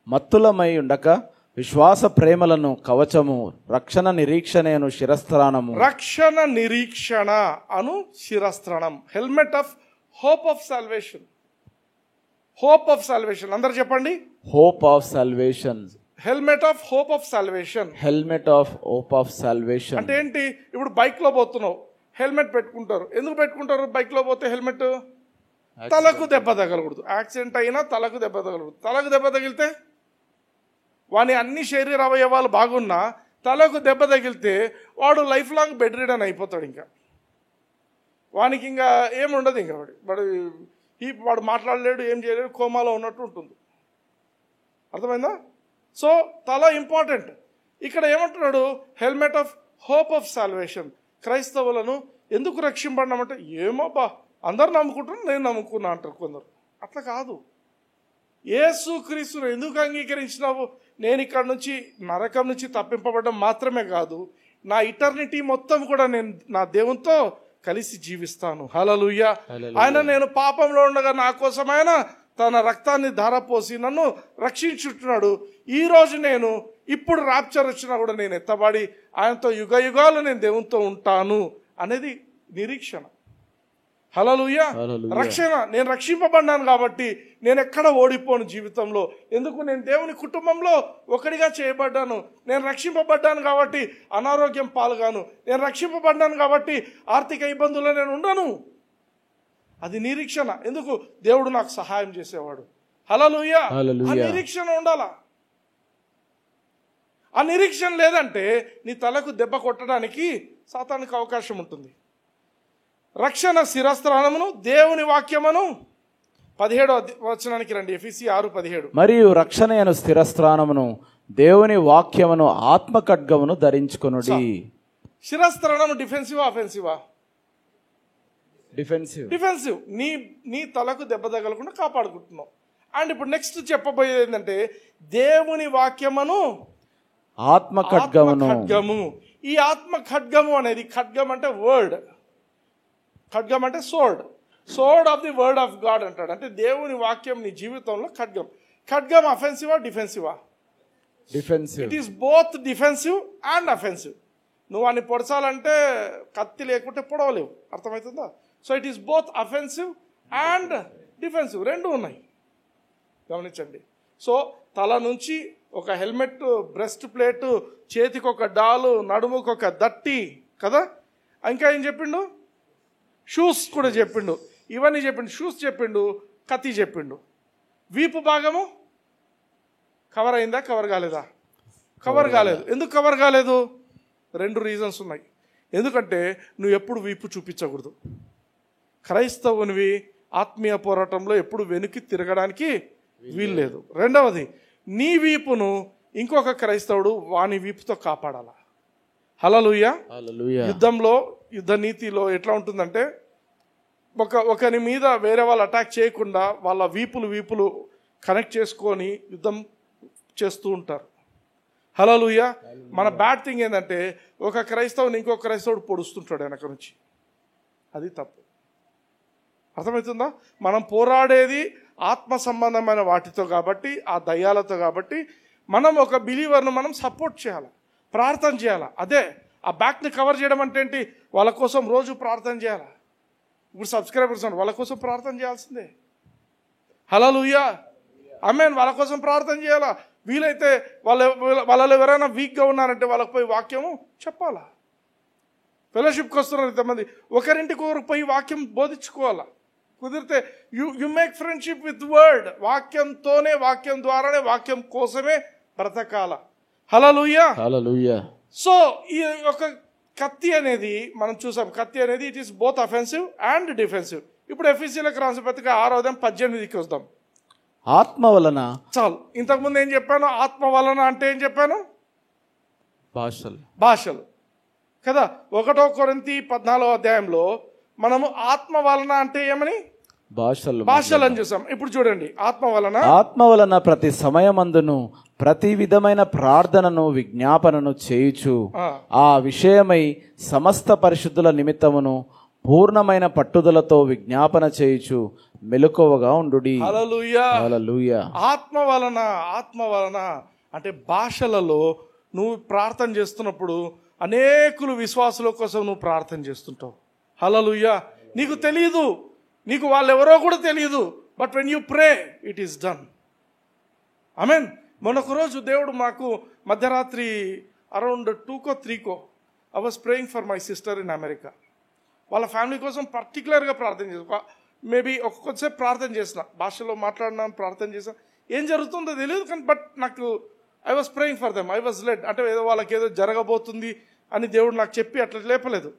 మత్తులమై ఉండక విశ్వాస ప్రేమలను కవచము, రక్షణ నిరీక్షణను శిరస్త్రాణము. రక్షణ నిరీక్షణ అను శిరస్త్రాణం. Helmet of hope of salvation. Hope of salvation. అందరు చెప్పండి. Hope of salvation. Helmet of hope of salvation. Helmet of hope of salvation అంటే ఏంటి? ఇప్పుడు బైక్ లో పోతున్నావు, హెల్మెట్ పెట్టుకుంటారు. ఎందుకు పెట్టుకుంటారు? బైక్ లో పోతే హెల్మెట్ తలకు దెబ్బ తగలకూడదు. యాక్సిడెంట్ అయినా తలకు దెబ్బ తగలకూడదు. తలకు దెబ్బ తగిలితే వాని అన్ని శరీర అవయవాలు బాగున్నా తలకు దెబ్బ తగిలితే వాడు లైఫ్ లాంగ్ బెడ్ రిడన్ అయిపోతాడు. ఇంకా వానికి ఇంకా ఏముండదు. ఇంకా వాడు మాట్లాడలేడు, ఏం చేయలేడు, కోమాలో ఉన్నట్టు ఉంటుంది. అర్థమైందా? సో తల ఇంపార్టెంట్. ఇక్కడ ఏమంటున్నాడు? Helmet of hope of salvation. క్రైస్తవులను ఎందుకు రక్షింపడినామంటే ఏమో అందరు నమ్ముకుంటున్నారు, నేను నమ్ముకున్నా అంటారు కొందరు. అట్లా కాదు. యేసుక్రీస్తును ఎందుకు అంగీకరించినావు? నేను ఇక్కడ నుంచి నరకం నుంచి తప్పింపబడడం మాత్రమే కాదు, నా ఇటర్నిటీ మొత్తం కూడా నేను నా దేవునితో కలిసి జీవిస్తాను. హల్లెలూయా. ఆయన నేను పాపంలో ఉండగా నా కోసం ఆయన తన రక్తాన్ని ధారపోసి నన్ను రక్షించుంటున్నాడు. ఈరోజు నేను ఇప్పుడు రాప్చర్ వచ్చినా కూడా నేను ఎత్తబడి ఆయనతో యుగ యుగాలు నేను దేవునితో ఉంటాను అనేది నిరీక్షణ. హల్లెలూయా. రక్షణ, నేను రక్షింపబడ్డాను కాబట్టి నేను ఎక్కడ ఓడిపోను జీవితంలో. ఎందుకు? నేను దేవుని కుటుంబంలో ఒకటిగా చేయబడ్డాను. నేను రక్షింపబడ్డాను కాబట్టి అనారోగ్యం పాల్గాను. నేను రక్షింపబడ్డాను కాబట్టి ఆర్థిక ఇబ్బందుల్లో నేను ఉండను. అది నిరీక్షణ. ఎందుకు? దేవుడు నాకు సహాయం చేసేవాడు. హల్లెలూయా. ఆ నిరీక్షణ ఉండాలా. ఆ నిరీక్షణ లేదంటే నీ తలకు దెబ్బ కొట్టడానికి సాతానుకు అవకాశం ఉంటుంది. రక్షణ శిరస్త్రాణమును దేవుని వాక్యమును 17వ వచనానికి రండి. ఎఫెసీ 6:17. మరియు రక్షణ అను స్థిరస్త్రాణమును దేవుని వాక్యమును ఆత్మ ఖడ్గమును ధరించుకొనుడి. శిరస్త్రాణము డిఫెన్సివా అఫెన్సివా? డిఫెన్సివ్. డిఫెన్సివ్. నీ తలకు దెబ్బ తగలకుండా కాపాడుకుంటున్నావు. అండ్ ఇప్పుడు నెక్స్ట్ చెప్పబోయేది ఏంటంటే దేవుని వాక్యమును ఆత్మ ఖడ్గము. ఈ ఆత్మ ఖడ్గము అనేది, ఖడ్గం అంటే వర్డ్, ఖడ్గం అంటే sword of the word of God అంటాడు. అంటే దేవుని వాక్యం నీ జీవితంలో ఖడ్గం. ఖడ్గం అఫెన్సివా డిఫెన్సివా? Defensive. It is both defensive and offensive. నువ్వు అన్ని పొడచాలంటే కత్తి లేకుంటే పొడవలేవు. అర్థమవుతుందా? So it is both offensive and defensive, రెండు ఉన్నాయి. గమనించండి. సో తల నుంచి ఒక హెల్మెట్, బ్రెస్ట్ ప్లేటు, చేతికి ఒక డాలు, నడుముకు ఒక దట్టి కదా. ఇంకా ఏం చెప్పిండు? షూస్ కూడా చెప్పిండు. ఇవన్నీ చెప్పిండు. షూస్ చెప్పిండు, కత్తి చెప్పిండు. వీపు భాగము కవర్ అయిందా? కవర్ కాలేదా? కవర్ కాలేదు. ఎందుకు కవర్ కాలేదు? 2 రీజన్స్ ఉన్నాయి. ఎందుకంటే నువ్వు ఎప్పుడు వీపు చూపించకూడదు. క్రైస్తవునివి ఆత్మీయ పోరాటంలో ఎప్పుడు వెనుకి తిరగడానికి వీల్లేదు. రెండవది, నీ వీపును ఇంకొక క్రైస్తవుడు వాని వీపుతో కాపాడాల. హల్లెలూయా. యుద్ధంలో, యుద్ధ నీతిలో ఎట్లా ఉంటుందంటే ఒకరి మీద వేరే వాళ్ళు అటాక్ చేయకుండా వాళ్ళ వీపులు కనెక్ట్ చేసుకొని యుద్ధం చేస్తూ ఉంటారు. హల్లెలూయా. మన బ్యాడ్ థింగ్ ఏంటంటే ఒక క్రైస్తవుని ఇంకొక క్రైస్తవుడు పొడుస్తుంటాడు వెనక నుంచి. అది తప్పు. అర్థమవుతుందా? మనం పోరాడేది ఆత్మ సంబంధమైన వాటితో కాబట్టి, ఆ దయ్యాలతో కాబట్టి, మనం ఒక బిలీవర్ను మనం సపోర్ట్ చేయాలి, ప్రార్థన చేయాలి. అదే ఆ బ్యాక్ని కవర్ చేయడం అంటే ఏంటి? వాళ్ళ కోసం రోజు ప్రార్థన చేయాలి. ఇప్పుడు సబ్స్క్రైబర్స్ వాళ్ళ కోసం ప్రార్థన చేయాల్సిందే. హల్లెలూయా. ఆమేన్. వాళ్ళ కోసం ప్రార్థన చేయాలా. వీలైతే వాళ్ళలో ఎవరైనా వీక్గా ఉన్నారంటే వాళ్ళకి పోయి వాక్యము చెప్పాలా. ఫెలోషిప్కి వస్తున్నారు ఇంతమంది, ఒకరింటికి ఒకరికి పోయి వాక్యం బోధించుకోవాలా. కుదిరితే you make friendship with word. వాక్యంతోనే, వాక్యం ద్వారానే, వాక్యం కోసమే బ్రతకాల. హల్లెలూయా. హల్లెలూయా. సో ఈ ఒక కత్తి అనేది మనం చూసాం. కత్తి అనేది it is both offensive and defensive. ఇప్పుడు ఎఫెసీయులకు రాసిన పత్రిక 6:18 వద్దాం. ఆత్మ వలన. చాలు. ఇంతకుముందు ఏం చెప్పాను? ఆత్మ వలన అంటే ఏం చెప్పాను? భాషలు కదా. 1 కొరింథీ 14 మనము ఆత్మ వలన అంటే ఏమని? భాషలు అని చూసాం. ఇప్పుడు చూడండి, ఆత్మ వలన ప్రతి సమయమందును ప్రతి విధమైన ప్రార్థనను విజ్ఞాపనను చేయుచు ఆ విషయమై సమస్త పరిశుద్ధుల నిమిత్తమును పూర్ణమైన పట్టుదలతో విజ్ఞాపన చేయుచు మెలకువగా ఉండుడి. హల్లెలూయా. హల్లెలూయా. ఆత్మ వలన అంటే భాషలలో నువ్వు ప్రార్థన చేస్తున్నప్పుడు అనేకులు విశ్వాసుల కోసం నువ్వు ప్రార్థన చేస్తుంటావు. హల్లెలూయా. నీకు తెలియదు, నీకు వాళ్ళెవరో కూడా తెలియదు, but when you pray it is done. Amen. మొన్నొక రోజు దేవుడు మాకు మధ్యరాత్రి అరౌండ్ 2కో 3కో I was praying for my sister in America. వాళ్ళ ఫ్యామిలీ కోసం పర్టికులర్గా ప్రార్థన చేసిన. మేబీ ఒక్కొక్కసేపు ప్రార్థన చేసిన, భాషలో మాట్లాడినాను, ప్రార్థన చేసిన. ఏం జరుగుతుందో తెలియదు కానీ బట్ నాకు I was praying for them. I was lead. అంటే ఏదో వాళ్ళకి ఏదో జరగబోతుంది అని దేవుడు నాకు చెప్పి అట్లా లేపలేదు.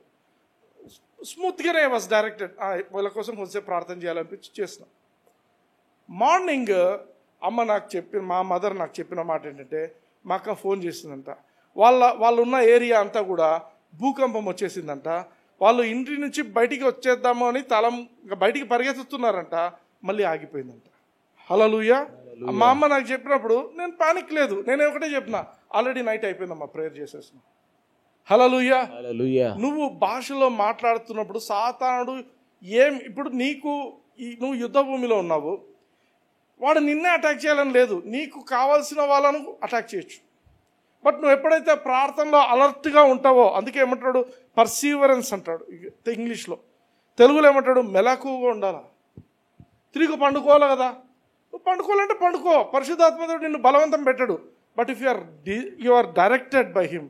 స్మూత్గానే ఐ వాజ్ డైరెక్టెడ్. వాళ్ళ కోసం కొంచెంసేపు ప్రార్థన చేయాలనిపించి చేసిన. మార్నింగ్ మా మదర్ నాకు చెప్పిన మాట ఏంటంటే, మా అక్క ఫోన్ చేసిందంట. వాళ్ళు ఉన్న ఏరియా అంతా కూడా భూకంపం వచ్చేసిందంట. వాళ్ళు ఇంటి నుంచి బయటికి వచ్చేద్దాము అని బయటికి పరిగెత్తుతున్నారంట. మళ్ళీ ఆగిపోయిందంట. హల్లెలూయా. మా అమ్మ నాకు చెప్పినప్పుడు నేను పానిక్ లేదు. నేను ఒకటే చెప్పిన, ఆల్రెడీ నైట్ అయిపోయిందమ్మా, ప్రేయర్ చేసేసిన. హల్లెలూయా. నువ్వు భాషలో మాట్లాడుతున్నప్పుడు సాతానుడు ఇప్పుడు నువ్వు యుద్ధ భూమిలో ఉన్నావు, వాడు నిన్నే అటాక్ చేయాలని లేదు, నీకు కావాల్సిన వాళ్ళను అటాక్ చేయొచ్చు. బట్ నువ్వు ఎప్పుడైతే ప్రార్థనలో అలర్ట్గా ఉంటావో, అందుకే ఏమంటాడు? పర్సీవరెన్స్ అంటాడు ఇంగ్లీష్లో. తెలుగులో ఏమంటాడు? మెలకువగా ఉండాలా, తిరిగి పండుకోవాలి కదా. నువ్వు పండుకోవాలంటే పండుకో, పరిశుద్ధాత్మదేవుడు నిన్ను బలవంతం పెట్టాడు. But if you are directed by him,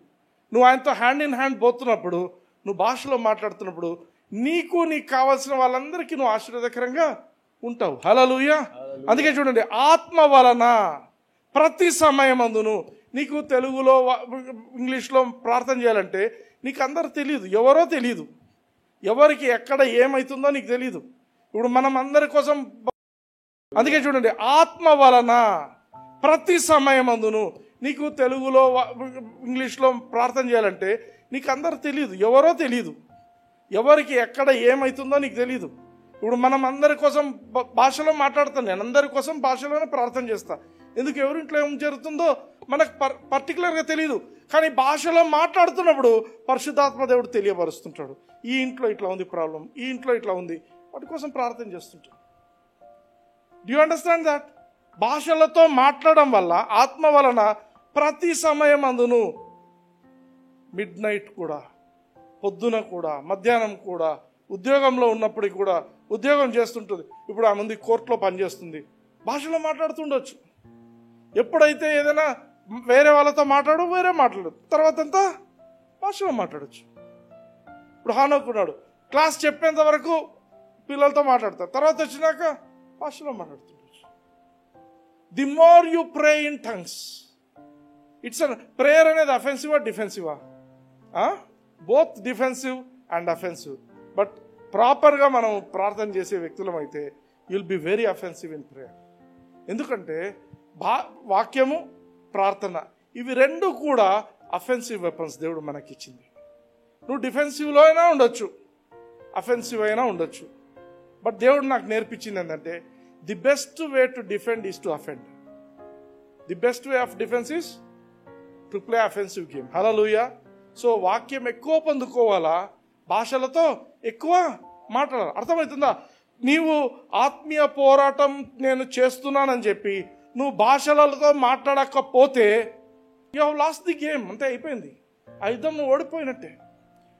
నువ్వు ఆయనతో హ్యాండ్ ఇన్ హ్యాండ్ పోతున్నప్పుడు, నువ్వు భాషలో మాట్లాడుతున్నప్పుడు నీకు కావాల్సిన వాళ్ళందరికీ నువ్వు ఆశీర్వాదకరంగా ఉంటావు. హల్లెలూయా. అందుకే చూడండి, ఆత్మ వలన ప్రతి సమయమందును. నీకు తెలుగులో ఇంగ్లీష్లో ప్రార్థన చేయాలంటే నీకు అందరూ తెలియదు, ఎవరో తెలియదు, ఎవరికి ఎక్కడ ఏమవుతుందో నీకు తెలియదు. ఇప్పుడు మనం అందరి కోసం, అందుకే చూడండి, ఆత్మ వలన ప్రతి సమయమందును. నీకు తెలుగులో ఇంగ్లీష్లో ప్రార్థన చేయాలంటే నీకు అందరూ తెలియదు, ఎవరో తెలియదు, ఎవరికి ఎక్కడ ఏమవుతుందో నీకు తెలియదు. ఇప్పుడు మనం అందరి కోసం భాషలో మాట్లాడతాను, నేను అందరి కోసం భాషలోనే ప్రార్థన చేస్తా. ఎందుకు? ఎవరింట్లో ఏం జరుగుతుందో మనకు పర్టికులర్గా తెలియదు, కానీ భాషలో మాట్లాడుతున్నప్పుడు పరిశుద్ధాత్మ దేవుడు తెలియపరుస్తుంటాడు. ఈ ఇంట్లో ఇట్లా ఉంది ప్రాబ్లం, ఈ ఇంట్లో ఇట్లా ఉంది, వాటి కోసం ప్రార్థన చేస్తుంటాడు. Do you understand that? భాషలతో మాట్లాడడం వల్ల, ఆత్మ వలన ప్రతి సమయం అందును, మిడ్ నైట్ కూడా, పొద్దున కూడా, మధ్యాహ్నం కూడా, ఉద్యోగంలో ఉన్నప్పటికీ కూడా, ఉద్యోగం చేస్తుంటుంది. ఇప్పుడు ఆ మంది కోర్టులో పనిచేస్తుంది, భాషలో మాట్లాడుతుండొచ్చు. ఎప్పుడైతే ఏదైనా వేరే వాళ్ళతో వేరే మాట్లాడు, తర్వాత అంతా భాషలో మాట్లాడచ్చు. ఇప్పుడు హానోకున్నాడు, క్లాస్ చెప్పేంత వరకు పిల్లలతో మాట్లాడతారు, తర్వాత వచ్చినాక భాషలో మాట్లాడుతుండొచ్చు. The more you pray in tongues, it's prayer అనేది అఫెన్సివా డిఫెన్సివా? Both defensive and offensive. But ప్రాపర్గా మనం ప్రార్థన చేసే వ్యక్తులం అయితే you'll be very offensive in prayer. ఎందుకంటే వాక్యము, ప్రార్థన, ఇవి రెండు కూడా అఫెన్సివ్ వెపన్స్ దేవుడు మనకిచ్చింది. నువ్వు డిఫెన్సివ్లో అయినా ఉండొచ్చు, అఫెన్సివ్ అయినా ఉండొచ్చు. బట్ దేవుడు నాకు నేర్పించింది ఏంటంటే, the best way to defend is to offend. The best way of defence is to play offensive game. Hallelujah. So వాక్యం ఎక్కువ పొందుకోవాలా, భాషలతో ఎక్కువ మాట్లాడాలి. అర్థమవుతుందా? నీవు ఆత్మీయ పోరాటం నేను చేస్తున్నానని చెప్పి నువ్వు భాషలతో మాట్లాడకపోతే you have lost the game, అంతే, అయిపోయింది. ఆ యుద్ధం నువ్వు ఓడిపోయినట్టే.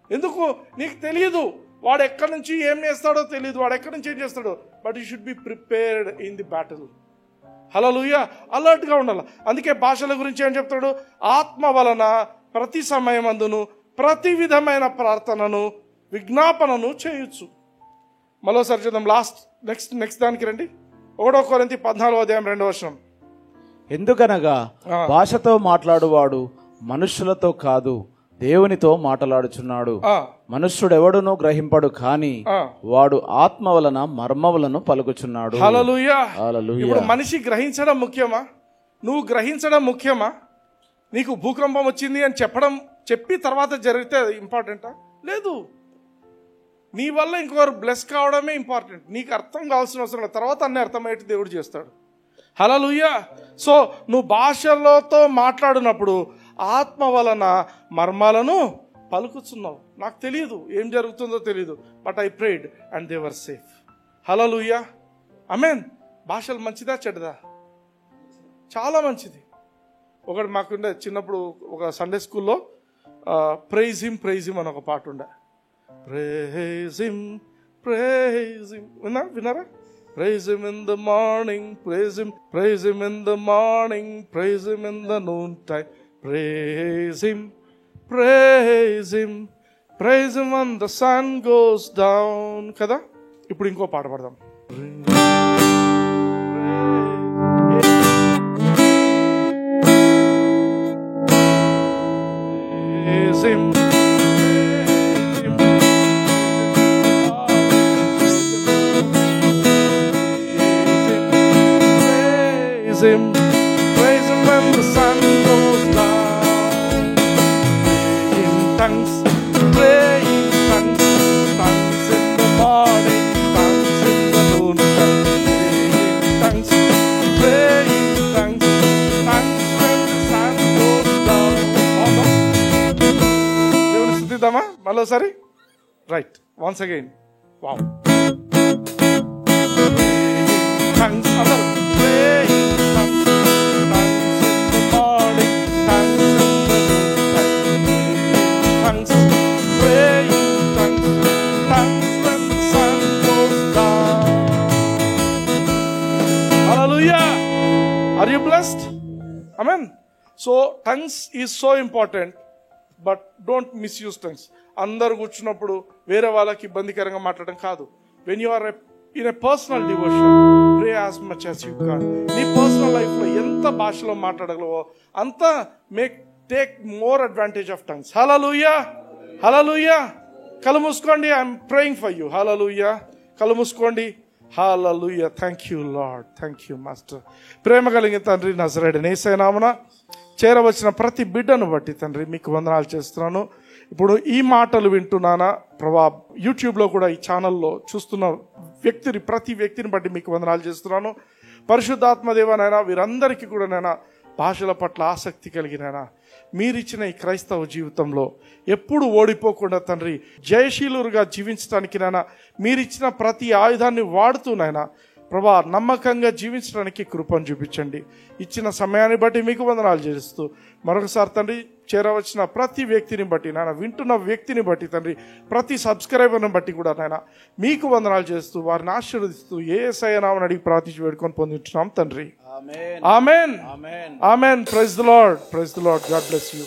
ఎందుకు? నీకు తెలియదు వాడు ఎక్కడి నుంచి ఏం చేస్తాడో తెలియదు, వాడు ఎక్కడి నుంచి ఏం చేస్తాడో. But you should be prepared in the battle. Hallelujah. అలర్ట్గా ఉండాలి. అందుకే భాషల గురించి ఏం చెప్తాడు? ఆత్మ వలన ప్రతి సమయమందును ప్రతి విధమైన ప్రార్థనను విజ్ఞాపనను చేయొచ్చు. మరోసారి చూద్దాం. నెక్స్ట్ దానికి రండి. 1 కొరింథీ 14:2. ఎందుకనగా భాషతో మాట్లాడువాడు మనుష్యులతో కాదు, దేవునితో మాట్లాడుచున్నాడు. మనుష్యుడెవడునూ గ్రహింపడు, కానీ వాడు ఆత్మ వలన మర్మములను పలుకుచున్నాడు. హల్లెలూయా. ఇప్పుడు మనిషి గ్రహించడం ముఖ్యమా? నువ్వు గ్రహించడం ముఖ్యమా? నీకు భూకంపం వచ్చింది అని చెప్పి తర్వాత జరిగితే ఇంపార్టెంటా? లేదు. నీ వల్ల ఇంకొకరు బ్లెస్ కావడమే ఇంపార్టెంట్. నీకు అర్థం కావాల్సిన అవసరం లేదు, తర్వాత అన్నీ అర్థమయ్యేట్టు దేవుడు చేస్తాడు. హల్లెలూయా. సో నువ్వు భాషలతో మాట్లాడినప్పుడు ఆత్మ వలన మర్మాలను పలుకుతున్నావు. నాకు తెలియదు, ఏం జరుగుతుందో తెలియదు, but I prayed and they were safe. Hallelujah. Amen. భాషలు మంచిదా చెడ్డదా? చాలా మంచిది. ఒకటి మాకుండే చిన్నప్పుడు, ఒక సండే స్కూల్లో ప్రైజ్ హిమ్ అని ఒక పాట ఉండే. ప్రైజ్ హిమ్ విన్నారా? Praise him in the morning, praise him in the morning, praise him in the noontime. Praise him when the sun goes down. కదా. ఇప్పుడు ఇంకో పాట పాడదాం. Praise him. Praise him when the sun goes down. In tongues, pray in tongues, tongues in the morning, tongues in the noontime. In tongues, pray in tongues, tongues when the sun goes down. దేవుని స్తుతిద్దామా మరోసారి? Right, once again. Wow. tongues అందరూ pray. Praise so tongues is so important, but don't misuse tongues. అందరు కూర్చున్నప్పుడు వేరే వాళ్ళకి ఇబ్బందికరంగా మాట్లాడడం కాదు. When you are in a personal devotion, pray as much as you can. నీ పర్సనల్ లైఫ్లో ఎంత భాషలో మాట్లాడగలవో అంత take more advantage of tongues. Hallelujah, hallelujah. కళ్ళు మూసుకోండి, I'm praying for you. Hallelujah. కళ్ళు మూసుకోండి. Hallelujah. Thank you Lord, thank you master. ప్రేమ కలిగిన తండ్రి, నజరేయుడైన యేసయ్య నామమున చేరవచ్చిన ప్రతి బిడ్డను బట్టి తండ్రి మీకు వందనాలు చేస్తున్నాను. ఇప్పుడు ఈ మాటలు వింటున్నానా ప్రభా, యూట్యూబ్లో కూడా ఈ ఛానల్లో చూస్తున్న ప్రతి వ్యక్తిని బట్టి మీకు వందనాలు చేస్తున్నాను. పరిశుద్ధాత్మదేవనైనా వీరందరికీ కూడా నైనా భాషల పట్ల ఆసక్తి కలిగినైనా మీరిచ్చిన ఈ క్రైస్తవ జీవితంలో ఎప్పుడు ఓడిపోకుండా తండ్రి జయశీలురుగా జీవించడానికి నైనా మీరిచ్చిన ప్రతి ఆయుధాన్ని వాడుతూనైనా ప్రభా నమ్మకంగా జీవించడానికి కృపను చూపించండి. ఇచ్చిన సమయాన్ని బట్టి మీకు వందనాలు చేస్తూ మరొకసారి తండ్రి చేరవచ్చిన ప్రతి వ్యక్తిని బట్టి నాయన, వింటున్న వ్యక్తిని బట్టి తండ్రి, ప్రతి సబ్స్క్రైబర్ని బట్టి కూడా నాయన మీకు వందనాలు చేస్తూ వారిని ఆశీర్వదిస్తూ యేసయ్య నామమున అడిగి ప్రార్థించి వేడుకొని పొందుతున్నాం తండ్రి. Amen, amen, amen. Praise the Lord, praise the Lord. God bless you.